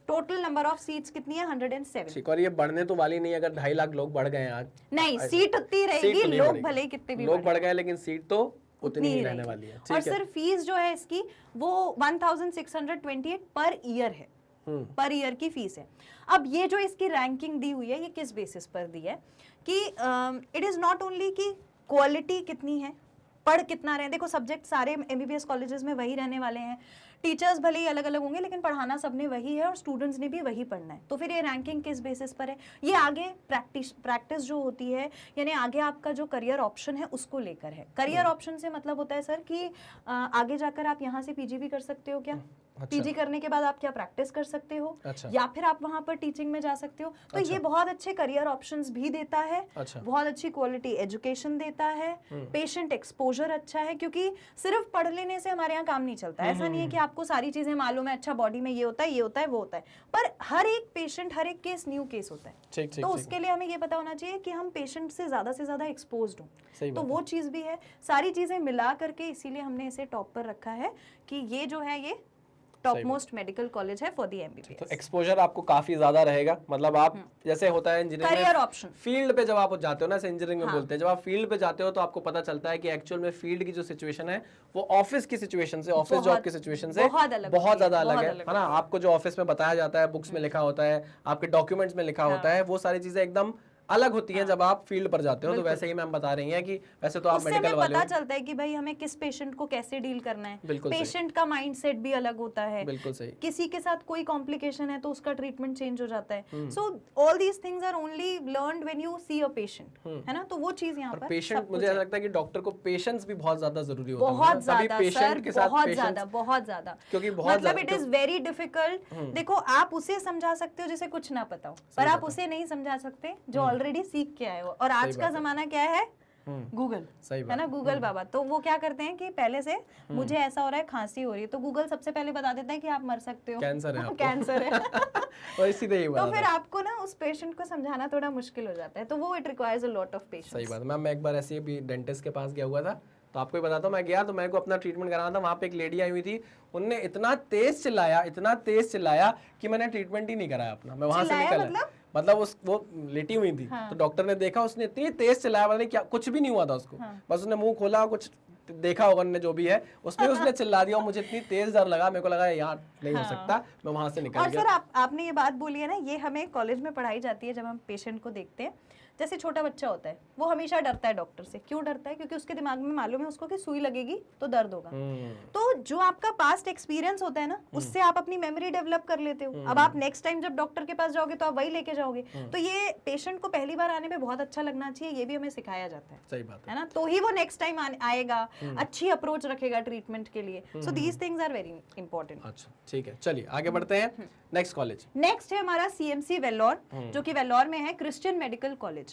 टोटल नंबर ऑफ सीट्स कितनी है? 107। ठीक, और ये बढ़ने तो वाली नहीं, अगर 2.5 लाख लोग बढ़ गए हैं आज, नहीं, सीट उतनी रहेगी, तो नहीं लोग बढ़ेगी। भले ही कितने भी लोग बढ़ गए लेकिन सीट तो उतनी ही रहने रहेगी। वाली है। और ठीक है। सिर्फ फीस जो है इसकी वो 1628 पर ईयर है, पर ईयर की फीस है। अब ये जो इसकी रैंकिंग दी हुई है ये किस बेसिस पर दी है कि इट इज नॉट ओनली कि क्वालिटी कितनी है, पढ़ कितना रहे। देखो सब्जेक्ट सारे एमबीबीएस कॉलेजेस में वही रहने वाले हैं, टीचर्स भले ही अलग अलग होंगे लेकिन पढ़ाना सबने वही है और स्टूडेंट्स ने भी वही पढ़ना है। तो फिर ये रैंकिंग किस बेसिस पर है? ये आगे प्रैक्टिस जो होती है, यानी आगे आपका जो करियर ऑप्शन है उसको लेकर है। करियर ऑप्शन से मतलब होता है सर कि आगे जाकर आप यहाँ से पीजी भी कर सकते हो क्या? अच्छा। पीजी करने के बाद आप क्या प्रैक्टिस कर सकते हो? अच्छा। या फिर आप वहां पर टीचिंग में जा सकते हो। तो ये बहुत अच्छे करियर ऑप्शंस भी देता है। अच्छा। बहुत अच्छी क्वालिटी एजुकेशन देता है, पेशेंट एक्सपोजर अच्छा है, क्योंकि सिर्फ पढ़ लेने से हमारे यहाँ काम नहीं चलता है। ऐसा नहीं है कि आपको सारी चीजें मालूम है, अच्छा बॉडी में ये होता है, ये होता है, वो होता है, पर हर एक पेशेंट, हर एक केस न्यू केस होता है। ठीक ठीक तो ठीक। उसके लिए हमें ये पता होना चाहिए कि हम पेशेंट से ज्यादा एक्सपोज्ड हो। सही तो बात वो चीज भी है, सारी चीजें मिला करके इसीलिए हमने इसे टॉप पर रखा है कि ये जो है ये टॉप मोस्ट मेडिकल कॉलेज है फॉर द एमबीबीएस। तो एक्सपोजर आपको काफी ज्यादा रहेगा, मतलब आप जैसे होता है इंजीनियरिंग करियर ऑप्शन फील्ड पे जब आप जाते हो ना, ऐसे इंजीनियरिंग में बोलते हैं, जब आप फील्ड पे जाते हो तो आपको पता चलता है कि एक्चुअल में फील्ड की जो सिचुएशन है वो ऑफिस की सिचुएशन से, ऑफिस जॉब की सिचुएशन से बहुत ज्यादा अलग है ना। आपको जो ऑफिस में बताया जाता है, बुक्स में लिखा होता है, आपके डॉक्यूमेंट्स में लिखा होता है, वो सारी चीजें एकदम अलग होती हैं जब आप फील्ड पर जाते हो। तो वैसे ही मैम बता रही हैं कि वैसे तो आप मेडिकल वाले पता चलता है कि भाई हमें किस पेशेंट को कैसे डील करना है। बिल्कुल पेशेंट का माइंडसेट भी अलग होता है। बिल्कुल सही। किसी के साथ कोई कॉम्प्लिकेशन है तो उसका ट्रीटमेंट चेंज हो जाता है। So all these things are only learned when you see a patient, है ना। तो वो चीज यहाँ पर पेशेंट, मुझे ऐसा लगता है कि डॉक्टर को पेशेंस भी बहुत ज्यादा जरूरी होता है। बहुत ज्यादा पेशेंट के साथ बहुत ज्यादा, क्योंकि बहुत मतलब इट इज वेरी डिफिकल्ट। देखो आप उसे समझा सकते हो जिसे कुछ ना पता हो, पर आप उसे नहीं समझा सकते जो ऑलरेडी सीख के आए हो। और आज का जमाना क्या है? गूगल, है ना, गूगल बाबा। तो वो क्या करते हैं कि पहले से मुझे ऐसा हो रहा है, खांसी हो रही है, तो गूगल सबसे पहले बता देता है कि आप मर सकते हो, कैंसर है आपको। कैंसर है। और सीधे ही तो फिर आपको ना उस पेशेंट को समझाना थोड़ा मुश्किल हो जाता है। तो वो it requires a lot of patience. सही बात है मैम। मैं एक बार ऐसे ही डेंटिस्ट के पास गया हुआ था, तो आपको ही बताता हूँ, मैं गया तो मेरे को अपना ट्रीटमेंट कराना था। वहाँ पे एक लेडी आई हुई थी, उनने इतना तेज चिल्लाया कि मैंने ट्रीटमेंट ही नहीं कराया अपना। मैं वहां से निकला, मतलब वो लेटी हुई थी। हाँ। तो डॉक्टर ने देखा, उसने इतनी तेज चिल्लाया, मतलब क्या कुछ भी नहीं हुआ था उसको। हाँ। बस उसने मुंह खोला, कुछ देखा होगा उन्होंने जो भी है उसमें, उसने चिल्ला दिया और मुझे इतनी तेज डर लगा, मेरे को लगा यार नहीं हो सकता, मैं वहां से निकल गया। और सर आपने ये बात बोली है ना, ये हमें कॉलेज में पढ़ाई जाती है जब हम पेशेंट को देखते हैं। जैसे छोटा बच्चा होता है वो हमेशा डरता है डॉक्टर से। क्यों डरता है? क्योंकि उसके दिमाग में मालूम है उसको कि सुई लगेगी तो दर्द होगा। तो जो आपका पास्ट एक्सपीरियंस होता है ना, उससे आप अपनी मेमोरी डेवलप कर लेते हो। अब आप नेक्स्ट टाइम जब डॉक्टर के पास जाओगे तो आप वही लेके जाओगे। तो ये पेशेंट को पहली बार आने में बहुत अच्छा लगना चाहिए, ये भी हमें सिखाया जाता है। सही बात है ना। तो ही वो नेक्स्ट टाइम आएगा, अच्छी अप्रोच रखेगा ट्रीटमेंट के लिए। So these things are very important. अच्छा ठीक है, चलिए आगे बढ़ते हैं। नेक्स्ट कॉलेज, नेक्स्ट है हमारा सीएमसी वेल्लोर, जो कि वेल्लोर में है, क्रिश्चियन मेडिकल कॉलेज।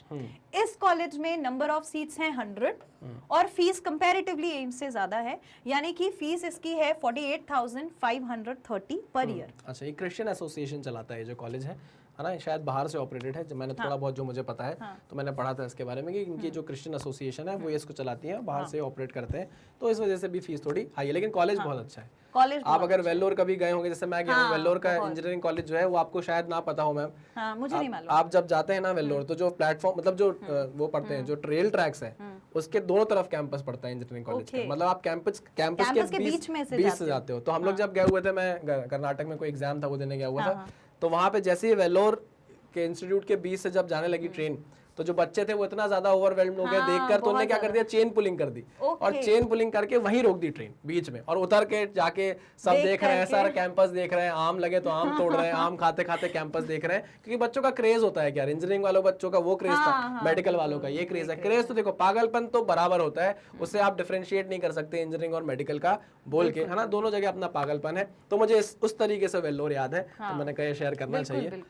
इस कॉलेज में नंबर ऑफ सीट्स हैं 100 और फीस कंपैरेटिवली एम्स से ज्यादा है, यानी कि फीस इसकी है 48,530 पर ईयर। अच्छा, ये क्रिश्चियन एसोसिएशन चलाता है जो कॉलेज है ना, शायद बाहर से ऑपरेटेड है। मैंने थोड़ा बहुत जो मुझे पता है तो मैंने पढ़ा था इसके बारे में कि इनकी जो क्रिश्चियन एसोसिएशन है वो इसको चलाती है, बाहर से ऑपरेट करते हैं, तो इस वजह से भी फीस थोड़ी हाई है, लेकिन कॉलेज बहुत अच्छा है। कॉलेज आप अगर वेल्लोर कभी गए होंगे, जैसे मैं गया हूँ वेल्लोर का इंजीनियरिंग कॉलेज जो है वो आपको शायद ना पता हो मैम। हाँ, मुझे नहीं मालूम। आप जब जाते हैं ना वेल्लोर, तो जो प्लेटफॉर्म, मतलब जो वो पढ़ते हैं, जो रेल ट्रैक्स है उसके दोनों तरफ कैंपस पड़ता है इंजीनियरिंग कॉलेज का। मतलब आप कैंपस के बीच से जाते हो। तो हम लोग जब गए हुए थे, मैं कर्नाटक में कोई एग्जाम था वो देने गया हुआ था, तो वहाँ पे जैसे ही वेल्लोर के इंस्टीट्यूट के बीच से जब जाने लगी ट्रेन, तो जो बच्चे थे वो इतना ज्यादा ओवरवेल्म हो गए देखकर, तो उन्होंने क्या कर दिया, चेन पुलिंग कर दी। और चेन पुलिंग करके वहीं रोक दी ट्रेन बीच में, और उतर के जाके सब देख रहे हैं, सारा कैंपस देख रहे हैं, आम लगे तो आम तोड़ रहे हैं, आम खाते खाते कैंपस देख रहे हैं, क्योंकि बच्चों का क्रेज होता है क्या, इंजीनियरिंग वालों बच्चों का वो क्रेज था, मेडिकल वालों का ये क्रेज है। क्रेज तो देखो, पागलपन तो बराबर होता है, उससे आप डिफरेंशिएट नहीं कर सकते इंजीनियरिंग और मेडिकल का बोल के, है ना, दोनों जगह अपना पागलपन है। तो मुझे उस तरीके से वेल्लोर याद है, तो मैंने कहा शेयर करना चाहिए।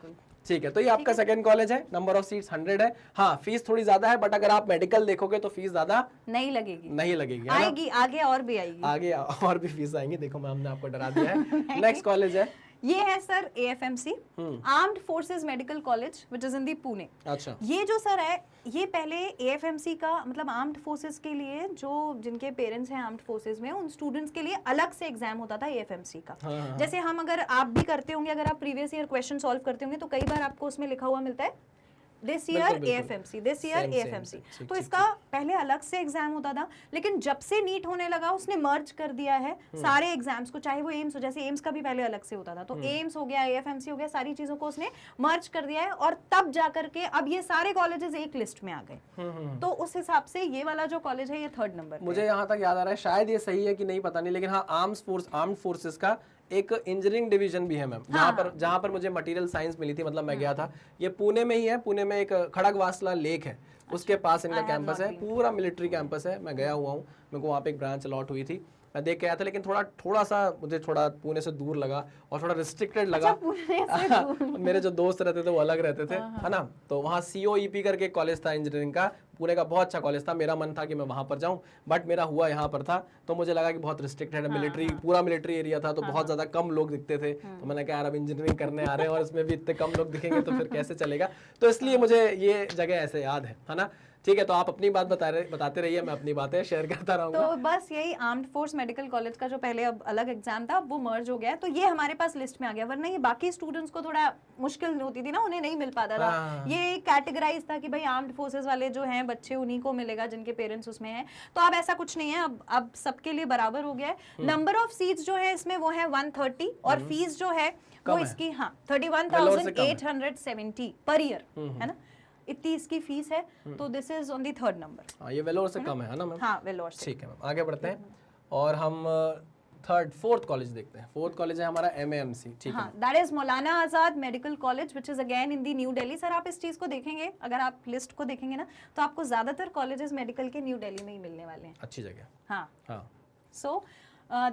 ठीक है, तो ये आपका सेकंड कॉलेज है, नंबर ऑफ सीट्स 100 है। हाँ, फीस थोड़ी ज्यादा है, बट अगर आप मेडिकल देखोगे तो फीस ज्यादा नहीं लगेगी, नहीं लगेगी, है ना? आएगी, आगे और भी आएगी, आगे और भी फीस आएंगी। देखो मैम ने आपको डरा दिया है। नेक्स्ट कॉलेज है, ये है sir AFMC, armed forces medical college which is in the Pune. अच्छा, ये जो सर है, ये पहले AFMC का मतलब आर्म्ड फोर्सेस के लिए जो जिनके पेरेंट्स हैं आर्म्ड फोर्सेस में, उन स्टूडेंट्स के लिए अलग से एग्जाम होता था AFMC का। हाँ। जैसे हम, अगर आप भी करते होंगे, अगर आप प्रीवियस ईयर क्वेश्चन सॉल्व करते होंगे तो कई बार आपको उसमें लिखा हुआ मिलता है this year AFMC, this year AFMC। तो इसका पहले अलग से एग्जाम होता था, लेकिन जब से नीट होने लगा उसने मर्ज कर दिया है सारे एग्जाम्स को, चाहे वो एम्स हो, जैसे एम्स का भी पहले अलग से होता था, तो एम्स हो गया, AFMC हो गया, सारी चीजों को उसने मर्ज कर दिया है, और तब जाकर के अब ये सारे कॉलेजेस एक लिस्ट में आ गए। तो उस हिसाब से ये वाला जो कॉलेज है ये 3rd नंबर। मुझे यहाँ तक याद आ रहा है, शायद ये सही है कि नहीं पता नहीं, लेकिन हाँ आर्म्ड फोर्सेस का एक इंजीनियरिंग डिवीजन भी है मैम, जहाँ पर मुझे मटेरियल साइंस मिली थी, मतलब मैं गया था। ये पुणे में ही है, पुणे में एक खड़गवासला लेक है, उसके पास इनका कैंपस है, पूरा मिलिट्री कैंपस है। मैं गया हुआ हूँ, मेरे को वहाँ पे एक ब्रांच अलॉट हुई थी, मैं देख के आया था, लेकिन थोड़ा सा मुझे थोड़ा पुणे से दूर लगा और थोड़ा रिस्ट्रिक्टेड लगा। मेरे जो दोस्त रहते थे वो अलग रहते थे, है ना? तो वहाँ COEP करके कॉलेज था इंजीनियरिंग का, पुणे का बहुत अच्छा कॉलेज था। मेरा मन था कि मैं वहाँ पर जाऊँ, बट मेरा हुआ यहाँ पर था, तो मुझे लगा कि बहुत रिस्ट्रिक्टेड है, मिलिट्री पूरा मिलिट्री एरिया था, तो बहुत ज़्यादा कम लोग दिखते थे। तो मैंने कहा यार अब इंजीनियरिंग करने आ रहे हैं और इसमें भी इतने कम लोग दिखेंगे तो फिर कैसे चलेगा? तो इसलिए मुझे ये जगह ऐसे याद है ना? ठीक है, तो आप अपनी बात बताते रहिए, मैं अपनी बातें शेयर करता रहूंगा। तो बस यही आर्म्ड फोर्स मेडिकल कॉलेज का जो पहले अब अलग एग्जाम था, वो मर्ज हो गया, तो ये हमारे पास लिस्ट में आ गया, वरना ये बाकी स्टूडेंट्स को थोड़ा मुश्किल होती थी ना, उन्हें नहीं मिल पाता था। ये कैटेगराइज था कि भाई आर्म्ड फोर्सेस वाले जो हैं बच्चे, उन्हीं को मिलेगा जिनके पेरेंट्स उसमें हैं। तो अब ऐसा कुछ नहीं है, अब सबके लिए बराबर हो गया है। नंबर ऑफ सीट्स जो है इसमें वो है 130, और फीस जो है वो इसकी 31,870 पर ईयर, है ना? इतनी इसकी फीस है, तो this is on the 3rd number. ये वेलोर से कम है ना मैम? हाँ, वेलोर से। ठीक है मैम, आगे बढ़ते हैं और हम 4th कॉलेज देखते हैं। 4th कॉलेज है हमारा MAMC। ठीक है, that is Maulana Azad medical college which is again in the new Delhi. Sir आप इस चीज को देखेंगे, अगर आप लिस्ट को देखेंगे ना, तो आपको ज्यादातर कॉलेजेस मेडिकल के न्यू दिल्ली में ही मिलने वाले हैं। अच्छी जगह। हाँ। So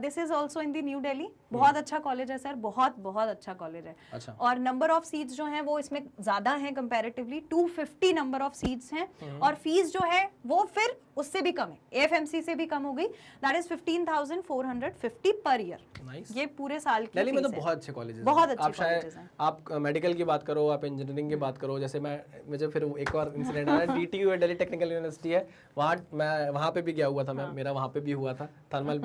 this is also in the new Delhi. बहुत अच्छा कॉलेज है सर, बहुत बहुत अच्छा कॉलेज है। अच्छा। और नंबर ऑफ सीट्स जो हैं वो इसमें ज्यादा हैं कंपैरेटिवली, 250 नंबर ऑफ सीट्स हैं, और फीस जो है वो फिर उससे भी कम है, AFMC से भी कम हो गई, that is 15,450 per year. Nice. ये पूरे साल की दिल्ली में तो फीस है। बहुत अच्छे कॉलेजेस हैं। बहुत अच्छे आप शायद कॉलेजेस हैं। आप मेडिकल की बात करो, आप इंजीनियरिंग की बात करो, जैसे मुझे फिर एक और इंसिडेंट आया, DTU है, दिल्ली टेक्निकल यूनिवर्सिटी है, मैं वहाँ पे भी गया हुआ था, मैं मेरा वहाँ पे भी हुआ था, थर्मल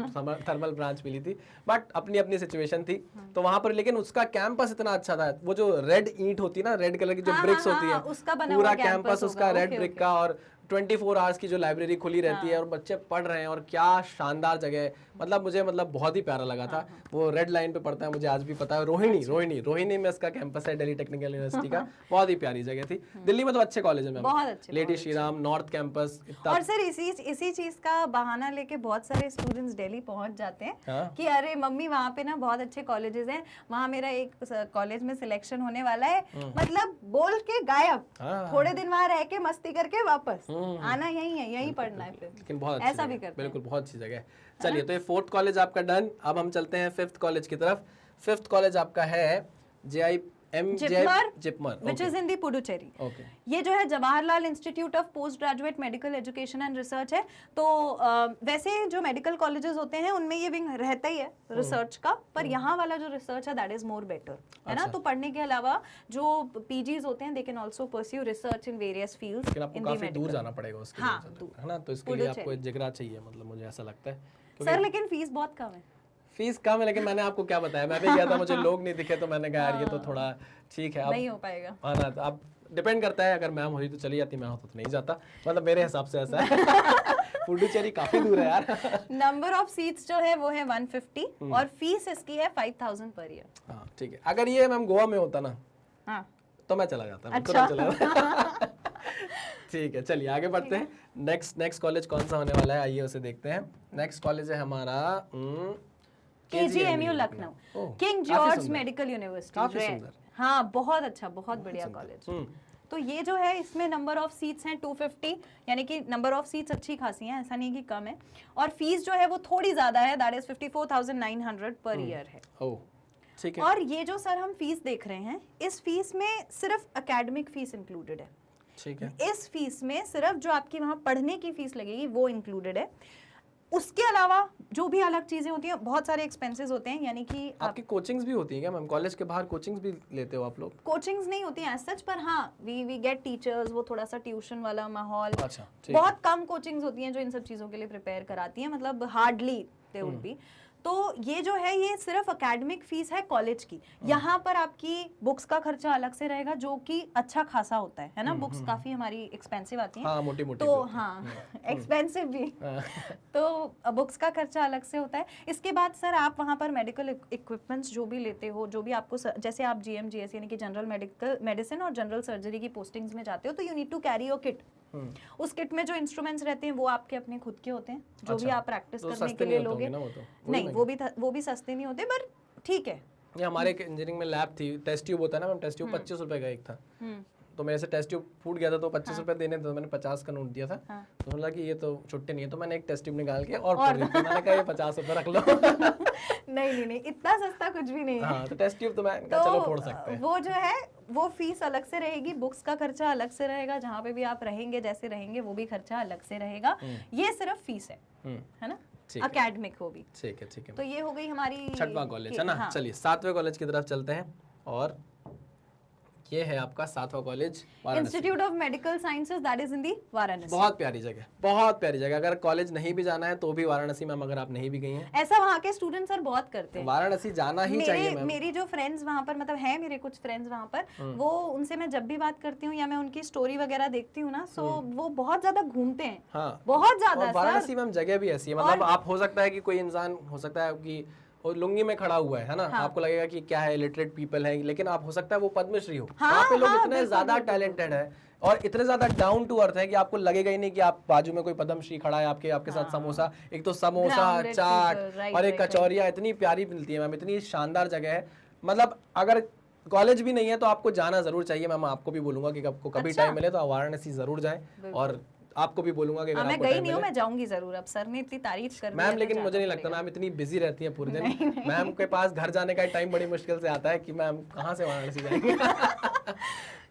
ब्रांच मिली थी, बट अपनी अपनी सिचुएशन थी। तो वहाँ पर लेकिन उसका कैंपस इतना अच्छा था, वो जो रेड ईंट होती है ना, रेड कलर की जो ब्रिक्स होती है, पूरा कैंपस उसका रेड ब्रिक का, और 24 आवर्स की जो लाइब्रेरी खुली रहती है और बच्चे पढ़ रहे हैं, और क्या शानदार जगह है। मतलब मुझे बहुत ही प्यारा लगा था। वो रेड लाइन पे पड़ता है, मुझे आज भी पता है, रोहिणी में इसका कैंपस है, दिल्ली टेक्निकल यूनिवर्सिटी का। बहुत ही प्यारी जगह थी। दिल्ली में तो अच्छे कॉलेज है, बहुत अच्छे, लेडी श्रीराम, नॉर्थ कैंपस। और सर इसी चीज का बहाना लेके बहुत सारे स्टूडेंट्स दिल्ली पहुंच जाते हैं कि अरे मम्मी वहाँ पे ना बहुत अच्छे कॉलेजेस हैं, वहाँ मेरा एक कॉलेज में सिलेक्शन होने वाला है, मतलब बोल के गायब, थोड़े दिन वहाँ रह के मस्ती करके वापस आना, यही है, यही पढ़ना है फिर। लेकिन बहुत ऐसा भी करते हैं। बिल्कुल, बहुत अच्छी जगह है। चलिए, तो ये 4th कॉलेज आपका डन। अब हम चलते हैं 5th कॉलेज की तरफ। 5th कॉलेज आपका है JIPMER, which is in the Puducherry. ये जो है Jawaharlal institute of post graduate medical education and research है। तो वैसे जो मेडिकल कॉलेजेस होते हैं उनमें ये विंग रहता ही है रिसर्च का, पर यहाँ वाला जो रिसर्च है दैट इज मोर बेटर, है ना? तो पढ़ने के अलावा जो PGs होते हैं they can also pursue research in various fields. लेकिन आपको काफी दूर जाना पड़ेगा उसके लिए, है ना? तो इसके लिए आपको एक जिगरा चाहिए, मतलब मुझे ऐसा लगता है। सर लेकिन फीस बहुत कम है। फीस कम है, लेकिन मैंने आपको क्या बताया, मैं भी गया था, मुझे लोग नहीं दिखे, तो मैंने कहा यार ये तो थोड़ा ठीक है, अब नहीं हो पाएगा। हाँ ना, तो अब डिपेंड करता है, अगर मैम होती तो चली जाती, मैं होता तो नहीं जाता, मतलब मेरे हिसाब से ऐसा है। पुडुचेरी काफी दूर है यार। नंबर ऑफ सीट्स जो है वो है 150, और फीस इसकी है 5,000 पर ईयर। हाँ ठीक है, अगर ये मैम गोवा में होता ना, हाँ, तो मैं चला जाता। अच्छा। ठीक है, चलिए आगे बढ़ते हैं। नेक्स्ट कॉलेज कौन सा होने वाला है, आइए उसे देखते हैं। नेक्स्ट कॉलेज है हमारा KGMU Lucknow, king George medical university. हाँ, बहुत अच्छा, बहुत बढ़िया कॉलेज। तो ये जो है इसमें नंबर ऑफ सीट्स हैं 250, यानी कि नंबर ऑफ सीट्स अच्छी खासी हैं, ऐसा नहीं कि कम है, और फीस जो है वो थोड़ी ज्यादा है, दैट इज 54,900 पर ईयर है। ठीक है। और ये जो सर हम फीस देख रहे हैं, इस फीस में सिर्फ एकेडमिक फीस इंक्लूडेड है। ठीक है। इस फीस में सिर्फ जो आपकी वहां पढ़ने की फीस लगेगी वो इंक्लूडेड है। उसके अलावा जो भी अलग चीजें होती हैं, बहुत सारे एक्सपेंसेस होते हैं, यानी कि आपकी कोचिंग्स भी होती है क्या मैम? कॉलेज के बाहर कोचिंग्स भी लेते हो आप लोग? कोचिंग्स नहीं होती हैं एज सच, पर हाँ वी गेट टीचर्स, वो थोड़ा सा ट्यूशन वाला माहौल। अच्छा, ठीक बहुत कम कोचिंग्स होती हैं जो इन सब चीज़ों के लिए प्रिपेयर कराती हैं, मतलब हार्डली दे वुड बी। तो ये जो है ये सिर्फ एकेडमिक फीस है कॉलेज की। यहाँ पर आपकी बुक्स का खर्चा अलग से रहेगा, जो कि अच्छा खासा होता है ना। बुक्स काफी हमारी एक्सपेंसिव आती हैं। हाँ, मोटी मोटी तो हाँ एक्सपेंसिव भी। तो बुक्स का खर्चा अलग से होता है। इसके बाद सर आप वहाँ पर मेडिकल इक्विपमेंट्स जो भी लेते हो, जो भी आपको जैसे आप GMGS यानी कि जनरल मेडिसिन और जनरल सर्जरी की पोस्टिंग्स में जाते हो, तो you need to carry your kit. उस किट में जो इंस्ट्रूमेंट्स रहते हैं वो आपके अपने खुद के होते हैं, जो भी आप प्रैक्टिस करने के लिए लोगे। नहीं, वो भी सस्ते नहीं होते, पर ठीक है। ये हमारे इंजीनियरिंग में लैब थी, टेस्ट ट्यूब होता है ना मैम, टेस्ट ट्यूब 25 रुपए का एक था। तो मेरे से टेस्ट ट्यूब फूट गया था, तो 25 रुपए देने थे, तो मैंने 50 का नोट दिया था। तो बोला कि ये तो छुट्टी नहीं है, तो मैंने एक टेस्ट ट्यूब निकाल के और मैंने कहा ये 50 रुपए रख लो। नहीं, इतना सस्ता कुछ भी नहीं है। हाँ, तो टेस्ट ट्यूब तो मैं चलो छोड़ सकते हैं। वो जो है वो फीस अलग से रहेगी, बुक्स का खर्चा अलग से रहेगा, जहाँ पे भी आप रहेंगे जैसे रहेंगे वो भी खर्चा अलग से रहेगा। ये सिर्फ फीस है ना, एकेडमिक हो भी। ठीक है। तो ये हो गई हमारी 6वां कॉलेज है ना। हाँ। चलिए 7वें कॉलेज की तरफ चलते हैं, और ये है आपका 7वां college institute of medical sciences, that is in the Varanasi. बहुत प्यारी जगह, बहुत प्यारी जगह। अगर कॉलेज नहीं भी जाना है तो भी वाराणसी मैम, अगर आप नहीं भी गई हैं, ऐसा वहाँ के स्टूडेंट सर बहुत करते हैं। वाराणसी जाना ही चाहिए मैम। मेरी जो फ्रेंड्स वहाँ पर, मतलब है मेरे कुछ फ्रेंड्स वहाँ पर, वो उनसे मैं जब भी बात करती हूँ या मैं उनकी स्टोरी वगैरह देखती हूँ ना, सो वो बहुत ज्यादा घूमते हैं। हाँ, बहुत ज्यादा। वाराणसी मैम जगह भी ऐसी है, मतलब आप हो सकता है कि कोई इंसान हो सकता है कि वो लुंगी में खड़ा हुआ है ना, आपको लगेगा कि क्या है, लिटरेट पीपल है, लेकिन आप हो सकता है वो पद्मश्री हो। वहाँ पे लोग इतने ज्यादा टैलेंटेड है और इतने ज्यादा डाउन टू अर्थ है कि आपको लगेगा ही नहीं कि आप बाजू में कोई पद्मश्री खड़ा है आपके साथ। समोसा, एक तो समोसा, चाट और एक कचौरिया इतनी प्यारी मिलती है मैम, इतनी शानदार जगह है। मतलब अगर कॉलेज भी नहीं है तो आपको जाना जरूर चाहिए मैम। आपको भी बोलूंगा कि आपको कभी टाइम मिले तो आप वाराणसी जरूर जाए, और आपको भी बोलूंगा कि अगर मैं गई नहीं हूँ, मैं जाऊंगी जरूर। अब सर ने इतनी तारीफ कर दी मैम, लेकिन मुझे नहीं लगता मैम इतनी बिजी रहती है पूरे दिन। मैम के पास घर जाने का टाइम बड़ी मुश्किल से आता है कि मैम कहाँ से वाराणसी जाएंगे।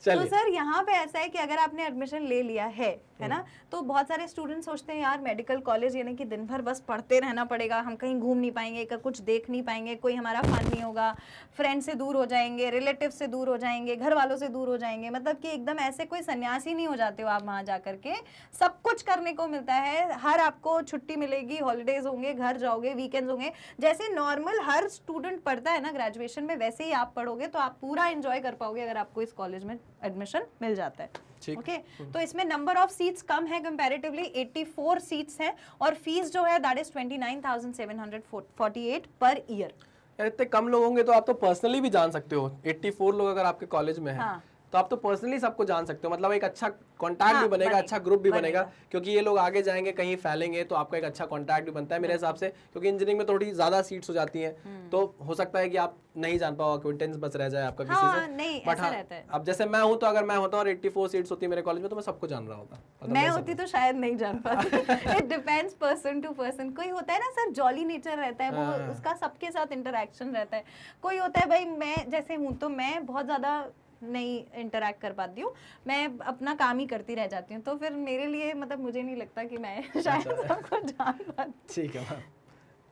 तो सर यहाँ पे ऐसा है कि अगर आपने एडमिशन ले लिया है ना, तो बहुत सारे स्टूडेंट सोचते हैं यार मेडिकल कॉलेज यानी कि दिन भर बस पढ़ते रहना पड़ेगा, हम कहीं घूम नहीं पाएंगे, कुछ देख नहीं पाएंगे, कोई हमारा फन नहीं होगा, फ्रेंड से दूर हो जाएंगे, रिलेटिव से दूर हो जाएंगे, घर वालों से दूर हो जाएंगे। मतलब कि एकदम ऐसे कोई सन्यासी नहीं हो जाते हो आप वहाँ जा करके। सब कुछ करने को मिलता है, हर आपको छुट्टी मिलेगी, हॉलीडेज होंगे, घर जाओगे, वीकेंड्स होंगे। जैसे नॉर्मल हर स्टूडेंट पढ़ता है ना ग्रेजुएशन में, वैसे ही आप पढ़ोगे, तो आप पूरा एंजॉय कर पाओगे अगर आपको इस कॉलेज में एडमिशन मिल जाता है। ओके, तो इसमें नंबर ऑफ सीट्स कम है कंपैरेटिवली, 84 सीट्स हैं, और फीस जो है दैट इज 29,748 पर ईयर। यार इतने कम लोग होंगे तो आप तो पर्सनली भी जान सकते हो। 84 लोग अगर आपके कॉलेज में हैं, तो आप तो पर्सनली सबको जान सकते हो। मतलब एक अच्छा कॉन्टैक्ट भी बनेगा, अच्छा ग्रुप भी बनेगा, क्योंकि ये लोग आगे जाएंगे कहीं फैलेंगे तो आपका एक अच्छा कॉन्टैक्ट भी बनता है मेरे हिसाब से। क्योंकि इंजीनियरिंग में थोड़ी ज्यादा सीट्स हो जाती हैं, तो हो सकता है कि आप नहीं जान पाओ, अक्विंटेंस बस रह जाए आपका किसी से। नहीं, बट ऐसा रहता है। अब जैसे मैं हूं, तो अगर मैं होता और 84 सीट्स होती मेरे कॉलेज में, तो मैं सबको जान रहा होता। मैं होती तो शायद नहीं जान पाती। It depends person to person. कोई होता है ना सर जॉली नेचर रहता है, वो उसका सबके साथ इंटरेक्शन रहता है। कोई होता है भाई, मैं जैसे हूँ तो मैं बहुत ज्यादा नहीं इंटरैक्ट कर पाती हूँ, मैं अपना काम ही करती रह जाती हूँ, तो फिर मेरे लिए मतलब मुझे नहीं लगता कि मैं शायद सबको जान पाती। ठीक है मैम,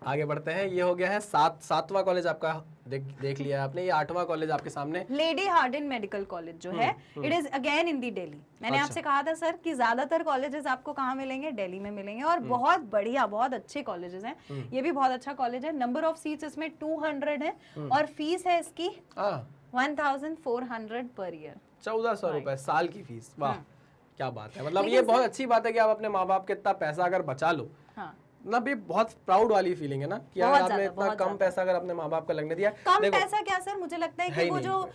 आगे बढ़ते हैं। ये हो गया है 7वां कॉलेज आपका, देख लिया आपने। ये 8वां कॉलेज आपके सामने, लेडी हार्डिन मेडिकल कॉलेज जो है, इट इज अगेन इन दी दिल्ली। मैंने आपसे कहा था सर कि ज्यादातर कॉलेजेस आपको कहाँ मिलेंगे, दिल्ली में मिलेंगे, और बहुत बढ़िया, बहुत अच्छे कॉलेजेस हैं। ये भी बहुत अच्छा कॉलेज है। नंबर ऑफ सीट्स इसमें 200 है, और फीस है इसकी 1400 पर ईयर। 1400 रुपए साल की फीस। वाह, क्या बात है। मतलब ये बहुत अच्छी बात है कि आप अपने माँ बाप के इतना पैसा अगर बचा लो, मतलब ये बहुत प्राउड वाली फीलिंग है ना कि अगर आपने इतना कम पैसा अगर अपने माँ बाप का लगने दिया। कम पैसा क्या सर, मुझे लगता है कि वो जो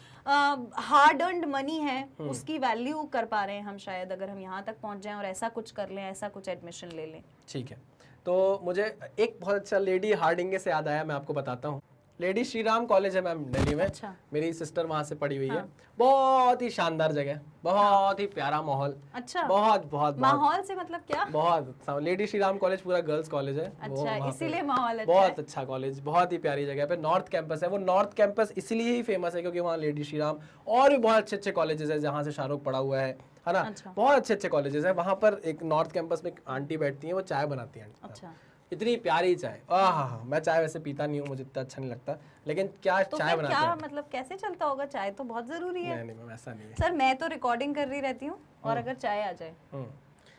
हार्ड अर्न्ड मनी है उसकी वैल्यू कर पा रहे हैं हम शायद, अगर हम यहाँ तक पहुँच जाएं और ऐसा कुछ कर लें, ऐसा कुछ एडमिशन ले लें। ठीक है, तो मुझे एक बहुत अच्छा लेडी हार्डिंगे से याद आया, मैं आपको बताता हूँ। लेडी श्री राम कॉलेज है मैम दिल्ली में। अच्छा। मेरी सिस्टर वहाँ से पढ़ी हुई है। बहुत ही शानदार जगह, बहुत ही प्यारा माहौल। अच्छा, बहुत बहुत माहौल से मतलब क्या? बहुत लेडी श्री राम कॉलेज पूरा गर्ल्स कॉलेज है। अच्छा, इसीलिए माहौल अच्छा बहुत अच्छा कॉलेज, बहुत ही प्यारी जगह पे नॉर्थ कैंपस है। वो नॉर्थ कैंपस इसलिए ही फेमस है क्योंकि वहाँ लेडी श्री राम और भी बहुत अच्छे अच्छे कॉलेजेस है जहाँ से शाहरुख पढ़ा हुआ है ना। अच्छा। बहुत अच्छे अच्छे कॉलेजेस है वहाँ पर। एक नॉर्थ कैंपस में एक आंटी बैठती है, वो चाय बनाती है। अच्छा, इतनी प्यारी चाय। आहा, मैं चाय वैसे पीता नहीं हूँ, मुझे इतना अच्छा नहीं लगता, लेकिन क्या तो चाय फिर बनाती क्या है। मतलब कैसे चलता होगा? चाय तो बहुत जरूरी है। नहीं मैम ऐसा नहीं है सर मैं तो रिकॉर्डिंग कर रही रहती हूँ और अगर चाय आ जाए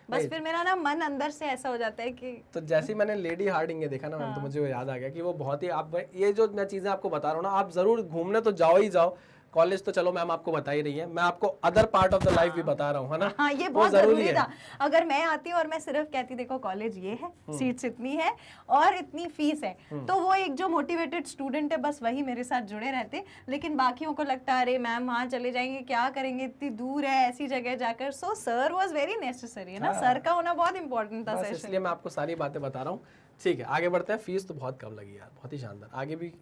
बस फिर मेरा ना मन अंदर से ऐसा हो जाता है कि तो जैसे ही मैंने लेडी हार्डिंग देखा ना मैम, तो मुझे वो याद आ गया कि वो बहुत ही, आप ये जो मैं चीजें आपको बता रहा हूँ ना, आप जरूर घूमने तो जाओ ही जाओ। कॉलेज तो चलो मैम आपको बता ही रही है, मैं आपको other part of the life भी बता रहा हूँ, है ना। हाँ, ये बहुत जरूरी था। अगर मैं आती और मैं सिर्फ कहती देखो कॉलेज ये है, सीट्स इतनी है और इतनी फीस है, तो वो एक जो मोटिवेटेड स्टूडेंट है बस वही मेरे साथ जुड़े रहते। लेकिन बाकियों को लगता है अरे मैम वहाँ चले जाएंगे, क्या करेंगे, इतनी दूर है ऐसी जगह जाकर। So sir was very necessary है ना, सर का होना बहुत इंपॉर्टेंट था सेशन। इसलिए मैं आपको सारी बातें बता रहा हूँ। ठीक है, आगे बढ़ते हैं। फीस तो बहुत कम लगी यार, बहुत ही शानदार। आगे भी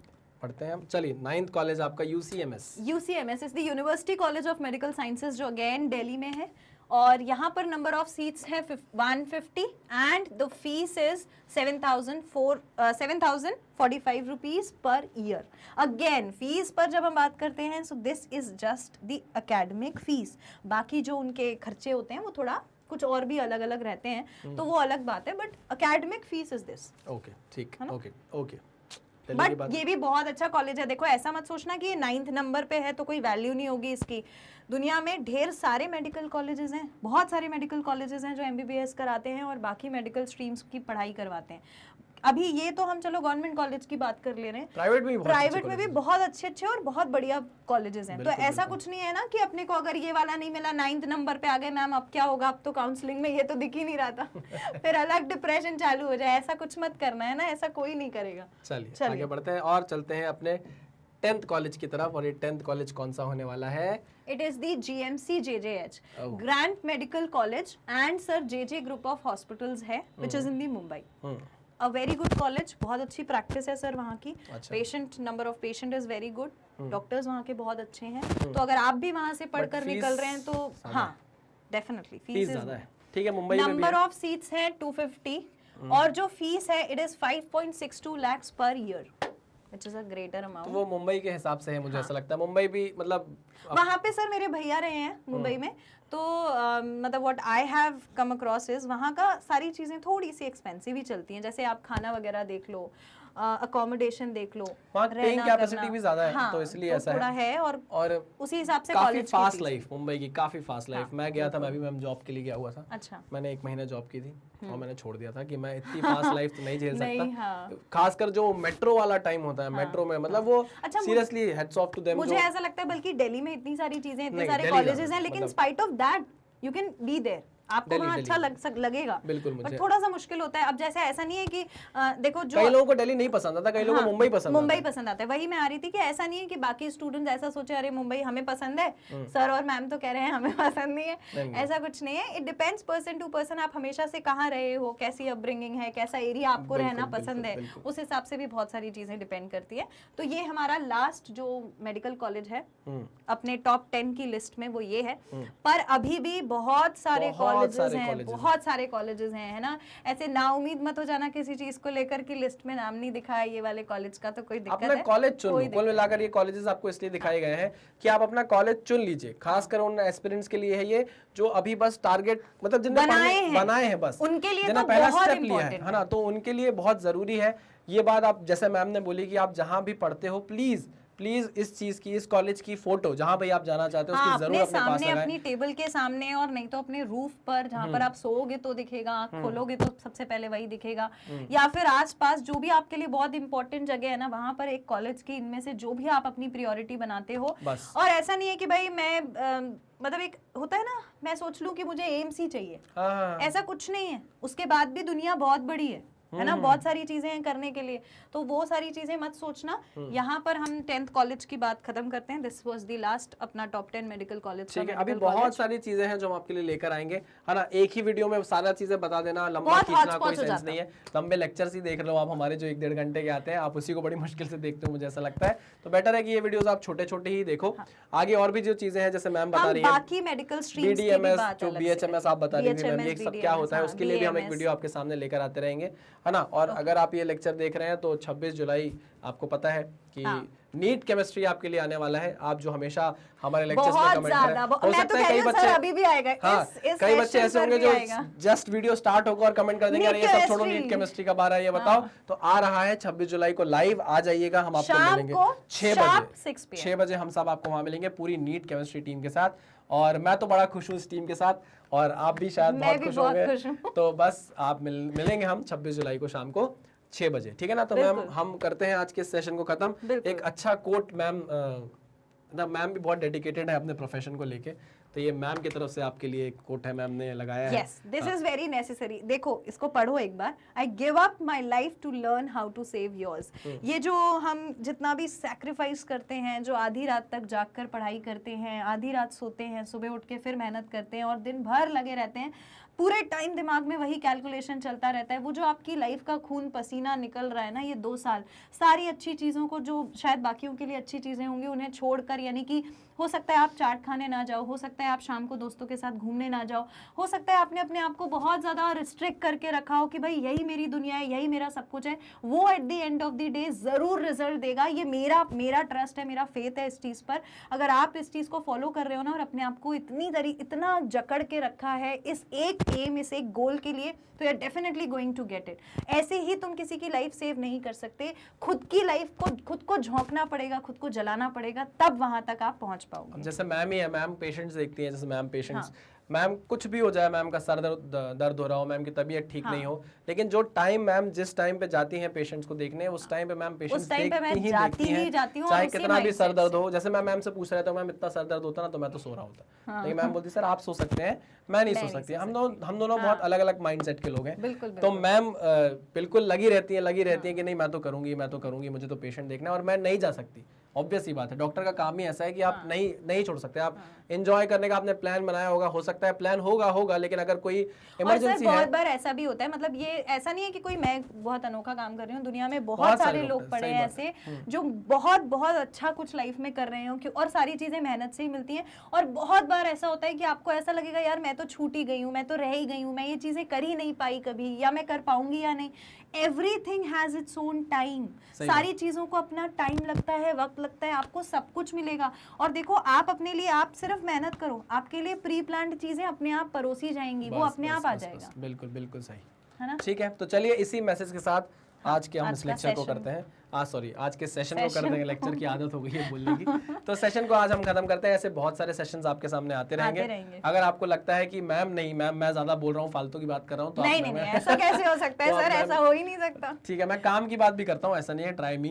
पढ़ते हैं हम। चलिए, 9th कॉलेज आपका UCMS। UCMS is the university college of medical sciences, जो अगेन दिल्ली में है। और यहाँ पर नंबर ऑफ सीट्स है 150 and the fees is 7,045 rupees per year. Again fees पर जब हम बात करते हैं, so this is just the academic fees. बाकी जो उनके खर्चे होते हैं वो थोड़ा कुछ और भी अलग अलग रहते हैं, तो वो अलग बात है, but academic fees is this. Okay ठीक, ओके ओके। बट ये भी बहुत अच्छा कॉलेज है। देखो ऐसा मत सोचना कि ये 9th नंबर पे है तो कोई वैल्यू नहीं होगी इसकी। दुनिया में ढेर सारे मेडिकल कॉलेजेस हैं, बहुत सारे मेडिकल कॉलेजेस हैं जो MBBS कराते हैं और बाकी मेडिकल स्ट्रीम्स की पढ़ाई करवाते हैं। अभी ये तो हम चलो गवर्नमेंट कॉलेज की बात कर ले रहे हैं, प्राइवेट में भी बहुत अच्छे और बहुत बढ़िया कॉलेजेस हैं। तो ऐसा कुछ नहीं है ना कि अपने को अगर ये वाला नहीं मिला 9th नंबर पे आ गए मैम अब क्या होगा, अब तो काउंसलिंग में ये तो दिख ही नहीं रहा था फिर अलग डिप्रेशन चालू हो जाए। ऐसा कुछ मत करना है ना, ऐसा कोई नहीं करेगा। चलिए आगे बढ़ते हैं और चलते हैं अपने 10th कॉलेज की तरफ। और ये 10th कॉलेज कौन सा होने वाला है? It is the GMC JJH, Grant Medical College and Sir JJ Group of Hospitals है, which is in the Mumbai. A very good college, बहुत अच्छी प्रैक्टिस है सर वहाँ की। Patient number of patient is very good, doctors वहाँ के बहुत अच्छे हैं। तो अगर आप भी वहाँ से पढ़कर निकल रहे हैं तो हाँ डेफिनेटली फीस ज्यादा है। ठीक है, मुंबई में नंबर ऑफ सीट्स है 250 और जो फीस है it is 5.62 lakhs per year, which is a greater amount. तो वो मुंबई के हिसाब से है, मुझे ऐसा लगता है। मुंबई भी मतलब वहाँ पे सर मेरे भैया रहे हैं मुंबई में, तो मतलब what I have come across is वहाँ का सारी चीजें थोड़ी सी एक्सपेंसिव ही चलती हैं। जैसे आप खाना वगैरह देख लो, अकोमोडेशन देख लो, वहाँ पेइंग कैपेसिटी भी ज्यादा है, हाँ, तो इसलिए तो ऐसा थोड़ा है और उसी हिसाब से काफी कॉलेज फास्ट लाइफ, मुंबई की काफी फास्ट लाइफ। मैं गया था, मैं भी मैम जॉब के लिए गया हुआ था। अच्छा, मैंने 1 महीना जॉब की थी और मैंने छोड़ दिया था कि मैं इतनी फास्ट लाइफ तो नहीं झेल सकता। हाँ। खासकर जो मेट्रो वाला टाइम होता है, मेट्रो में मतलब वो seriously hats off to them. मुझे ऐसा लगता है बल्कि दिल्ली में इतनी सारी चीजें, इतने सारे कॉलेजेस हैं, लेकिन spite of that you can be there, आपको वहाँ अच्छा लगेगा। बिल्कुल, बट थोड़ा सा मुश्किल होता है। अब जैसे ऐसा नहीं है कि देखो जो कई लोगों को दिल्ली नहीं पसंद आता, कई लोगों को मुंबई पसंद आता है। वही मैं आ रही थी कि ऐसा नहीं है कि बाकी स्टूडेंट्स ऐसा सोचे अरे मुंबई हमें पसंद है, सर और मैम तो कह रहे हैं हमें पसंद नहीं है, ऐसा कुछ नहीं है। It depends person to person, आप हमेशा से कहाँ रहे हो, कैसी अपब्रिंगिंग है, कैसा एरिया आपको रहना पसंद है, उस हिसाब से भी बहुत सारी चीजें डिपेंड करती है। तो ये हमारा लास्ट जो मेडिकल कॉलेज है अपने टॉप 10 की लिस्ट में वो ये है, पर अभी भी बहुत सारे कॉलेजेस हैं, बहुत सारे कॉलेजेस हैं, है ना। ऐसे ना उम्मीद मत हो जाना किसी चीज को लेकर कि लिस्ट में नाम नहीं दिखा है ये वाले कॉलेज का, तो कोई दिक्कत है। अपना कॉलेज चुन, कुल मिलाकर ये कॉलेजेस आपको इसलिए दिखाए गए हैं कि आप अपना कॉलेज चुन लीजिए। खासकर उन एस्पिरेंट्स के लिए है ये जो अभी बस टारगेट मतलब जिन्होंने बनाए हैं बस उनके लिए जिन्होंने पहला स्टेप लिया है ना, तो उनके लिए बहुत जरूरी है ये बात। आप जैसे मैम ने बोली कि आप जहां भी पढ़ते हो प्लीज इस चीज की, इस कॉलेज की फोटो जहां भाई आप जाना चाहते हो उसकी जरूर अपने पास लगाएं, अपनी टेबल के सामने, और नहीं तो अपने रूफ पर जहां पर आप सोओगे तो दिखेगा, आंख खोलोगे तो सबसे पहले वही दिखेगा, या फिर आसपास जो भी आपके लिए बहुत इंपॉर्टेंट जगह है ना वहां पर एक कॉलेज की इनमें से जो भी आप अपनी प्रायोरिटी बनाते हो। और ऐसा नहीं है कि भाई मैं मतलब एक होता है ना, मैं सोच लूं कि मुझे एम्स ही चाहिए, ऐसा कुछ नहीं है। उसके बाद भी दुनिया बहुत बड़ी है, है ना, बहुत सारी चीजें हैं करने के लिए, तो वो सारी चीजें मत सोचना। यहाँ पर हम 10th कॉलेज की बात खत्म करते हैं। दिस वाज द लास्ट अपना टॉप 10 मेडिकल कॉलेज। ठीक है, अभी बहुत सारी चीजें हैं जो हम आपके लिए लेकर आएंगे, है ना। एक ही वीडियो में सारा चीजें बता देना लंबा खींचना कोई सेंस नहीं है। लंबे लेक्चर्स ही देख लो आप हमारे, जो 1-1.5 घंटे के आते हैं, आप उसी को बड़ी मुश्किल से देखते हो, मुझे ऐसा लगता है। तो बेटर है कि ये वीडियोस आप छोटे छोटे ही देखो। आगे और भी जो चीजें हैं, जैसे मैम बता रही है बाकी मेडिकल स्ट्रीम्स की भी BDMS, बात जो अलग से। BHMS आप बता रही थी मैम, ये सब क्या होता है, हाँ, उसके लिए भी हम एक BMS। वीडियो आपके सामने लेकर आते रहेंगे, है ना। और अगर आप ये लेक्चर देख रहे हैं तो 26 जुलाई आपको पता है कि नीट केमिस्ट्री आपके लिए आने वाला है। आप जो हमेशा हमारे लेक्चर्स में कमेंट करें, हो सकता है कई बच्चे अभी भी आएगा, कई बच्चे ऐसे होंगे जो जस्ट वीडियो स्टार्ट होगा और कमेंट कर देंगे, अरे ये सब छोड़ो, नीट केमिस्ट्री कब आ रहा है ये बताओ। तो आ रहा है 26 जुलाई को लाइव, आ जाइएगा, हम आपको मिलेंगे 6 बजे हम सब आपको वहां मिलेंगे पूरी नीट केमिस्ट्री टीम के साथ। और मैं तो बड़ा खुश हूँ इस टीम के साथ, और आप भी शायद बहुत खुश होंगे। तो बस आप मिलेंगे हम 26 जुलाई को शाम को 6 बजे, ठीक है ना। तो मैम हम करते हैं आज के सेशन को खत्म। एक अच्छा कोट मैम, मैम भी बहुत डेडिकेटेड है अपने प्रोफेशन को लेके, तो ये मैम की तरफ से आपके लिए एक कोट है, मैम ने लगाया है। Yes, this is very necessary। देखो इसको पढ़ो एक बार। I give up my life to learn how to save yours। ये जो हम जितना भी सैक्रिफाइस करते हैं, जो आधी रात तक जागकर पढ़ाई करते हैं, आधी रात सोते हैं, सुबह उठ के फिर मेहनत करते हैं और दिन भर लगे रहते हैं, पूरे टाइम दिमाग में वही कैलकुलेशन चलता रहता है, वो जो आपकी लाइफ का खून पसीना निकल रहा है ना, ये 2 साल सारी अच्छी चीज़ों को, जो शायद बाकियों के लिए अच्छी चीज़ें होंगी, उन्हें छोड़कर, यानी कि हो सकता है आप चाट खाने ना जाओ, हो सकता है आप शाम को दोस्तों के साथ घूमने ना जाओ, हो सकता है आपने अपने आप को बहुत ज़्यादा रिस्ट्रिक्ट करके रखा हो कि भाई यही मेरी दुनिया है, यही मेरा सब कुछ है, वो at the end of the day ज़रूर रिजल्ट देगा। ये मेरा ट्रस्ट है, मेरा फेथ है इस चीज़ पर। अगर आप इस चीज़ को फॉलो कर रहे हो ना, और अपने आप को इतना जकड़ के रखा है इस एक एम, इस एक गोल के लिए, तो you are definitely going to get it. ऐसे ही तुम किसी की लाइफ सेव नहीं कर सकते, खुद की लाइफ को खुद को झोंकना पड़ेगा, खुद को जलाना पड़ेगा, तब वहां तक आप पहुंच पाओगे। जैसे मैम ही है, मैम पेशेंट्स देखती है, जैसे मैम पेशेंट्स, मैम कुछ भी हो जाए, मैम का सर दर्द हो रहा हो, मैम की तबीयत ठीक नहीं हो, लेकिन जो टाइम मैम जिस टाइम पे जाती हैं पेशेंट्स को देखने, उस टाइम पे मैम पेशेंट्स देखती ही देखती हैं, चाहे कितना भी सर दर्द हो। जैसे मैं मैम से पूछ रहा था, मैम इतना सर दर्द होता ना तो मैं तो सो रहा होता, लेकिन मैम बोलती सर आप सो सकते हैं, मैं नहीं सो सकती। हम दोनों बहुत अलग अलग माइंडसेट के लोग हैं। तो मैम बिल्कुल लगी रहती है कि नहीं मैं तो करूंगी, मुझे तो पेशेंट देखना है और मैं नहीं जा सकती। ऑब्वियस ही बात है, डॉक्टर का काम ही ऐसा है कि आप नहीं छोड़ सकते। आप एंजॉय करने का आपने प्लान बनाया होगा, हो सकता है प्लान होगा, लेकिन अगर कोई इमरजेंसी है। बहुत बार ऐसा भी होता है, मतलब ये ऐसा नहीं है कि कोई मैं बहुत अनोखा काम कर रही हूँ, दुनिया में बहुत सारे लोग पड़े हैं ऐसे जो बहुत अच्छा कुछ लाइफ में कर रहे हो, और सारी चीजें मेहनत से ही मिलती हैं। और बहुत बार ऐसा होता है कि आपको ऐसा लगेगा यार मैं तो छूट ही गई हूँ, मैं तो रह ही गई हूँ, मैं ये चीजें कर ही नहीं पाई कभी, या मैं कर पाऊंगी या नहीं। Everything has its own time. सारी चीजों को अपना टाइम लगता है, वक्त लगता है, आपको सब कुछ मिलेगा। और देखो आप अपने लिए, आप सिर्फ मेहनत करो, आपके लिए प्री प्लान्ड चीजें अपने आप परोसी जाएंगी, वो अपने आप आ जाएगा। बिल्कुल सही है ना। ठीक है, तो चलिए इसी मैसेज के साथ आज के हम इस लेक्चर को करते हैं, आज के सेशन को कर देंगे, लेक्चर की आदत हो गई है बोलने की। तो सेशन को आज हम खत्म करते हैं। ऐसे बहुत सारे सेशंस आपके सामने आते रहेंगे। अगर आपको लगता है कि मैम मैं ज्यादा बोल रहा हूँ, फालतू की बात कर रहा हूँ, तो नहीं, ऐसा कैसे हो सकता है सर, ऐसा हो ही नहीं सकता। ठीक है, मैं काम की बात भी करता हूँ, ऐसा नहीं है, ट्राई मी।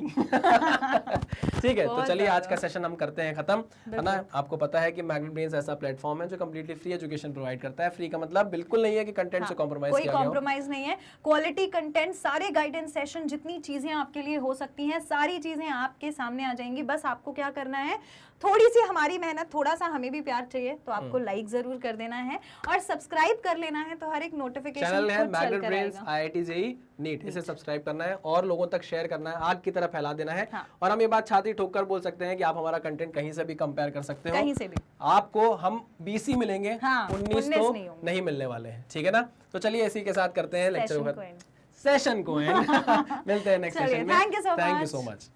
ठीक है, तो चलिए आज का सेशन हम करते हैं खत्म, है ना। आपको पता है कि मैग्नेट ब्रेन्स ऐसा प्लेटफॉर्म है जो कम्प्लीटली फ्री एजुकेशन प्रोवाइड करता है। फ्री का मतलब बिल्कुल नहीं है कि कंटेंट से कॉम्प्रोमाइज किया गया हो, कोई कॉम्प्रोमाइज नहीं है। क्वालिटी कंटेंट, सारे गाइडेंस सेशन, जितनी चीजें आपके लिए हो सकती हैं, सारी चीजें आपके सामने आ जाएंगी। बस आपको क्या करना है, थोड़ी सी हमारी मेहनत, थोड़ा सा हमें भी प्यार चाहिए, तो आपको लाइक जरूर कर देना है और सब्सक्राइब कर लेना है, तो हर एक नोटिफिकेशन चैनल है Magnet Brains IIT JEE NEET, इसे सब्सक्राइब करना है और लोगों तक शेयर करना है, आग की तरह फैला देना है। और हम ये बात छाती ठोक कर बोल सकते हैं कि आप हमारा कंटेंट कहीं से भी कंपेयर कर सकते हो, कहीं से भी आपको हम 20 ही मिलेंगे, 19 तो नहीं मिलने वाले हैं, ठीक है ना। तो चलिए इसी के साथ करते हैं लेक्चर सेशन को एंड। मिलते हैं नेक्स्ट सेशन में। Thank you so much.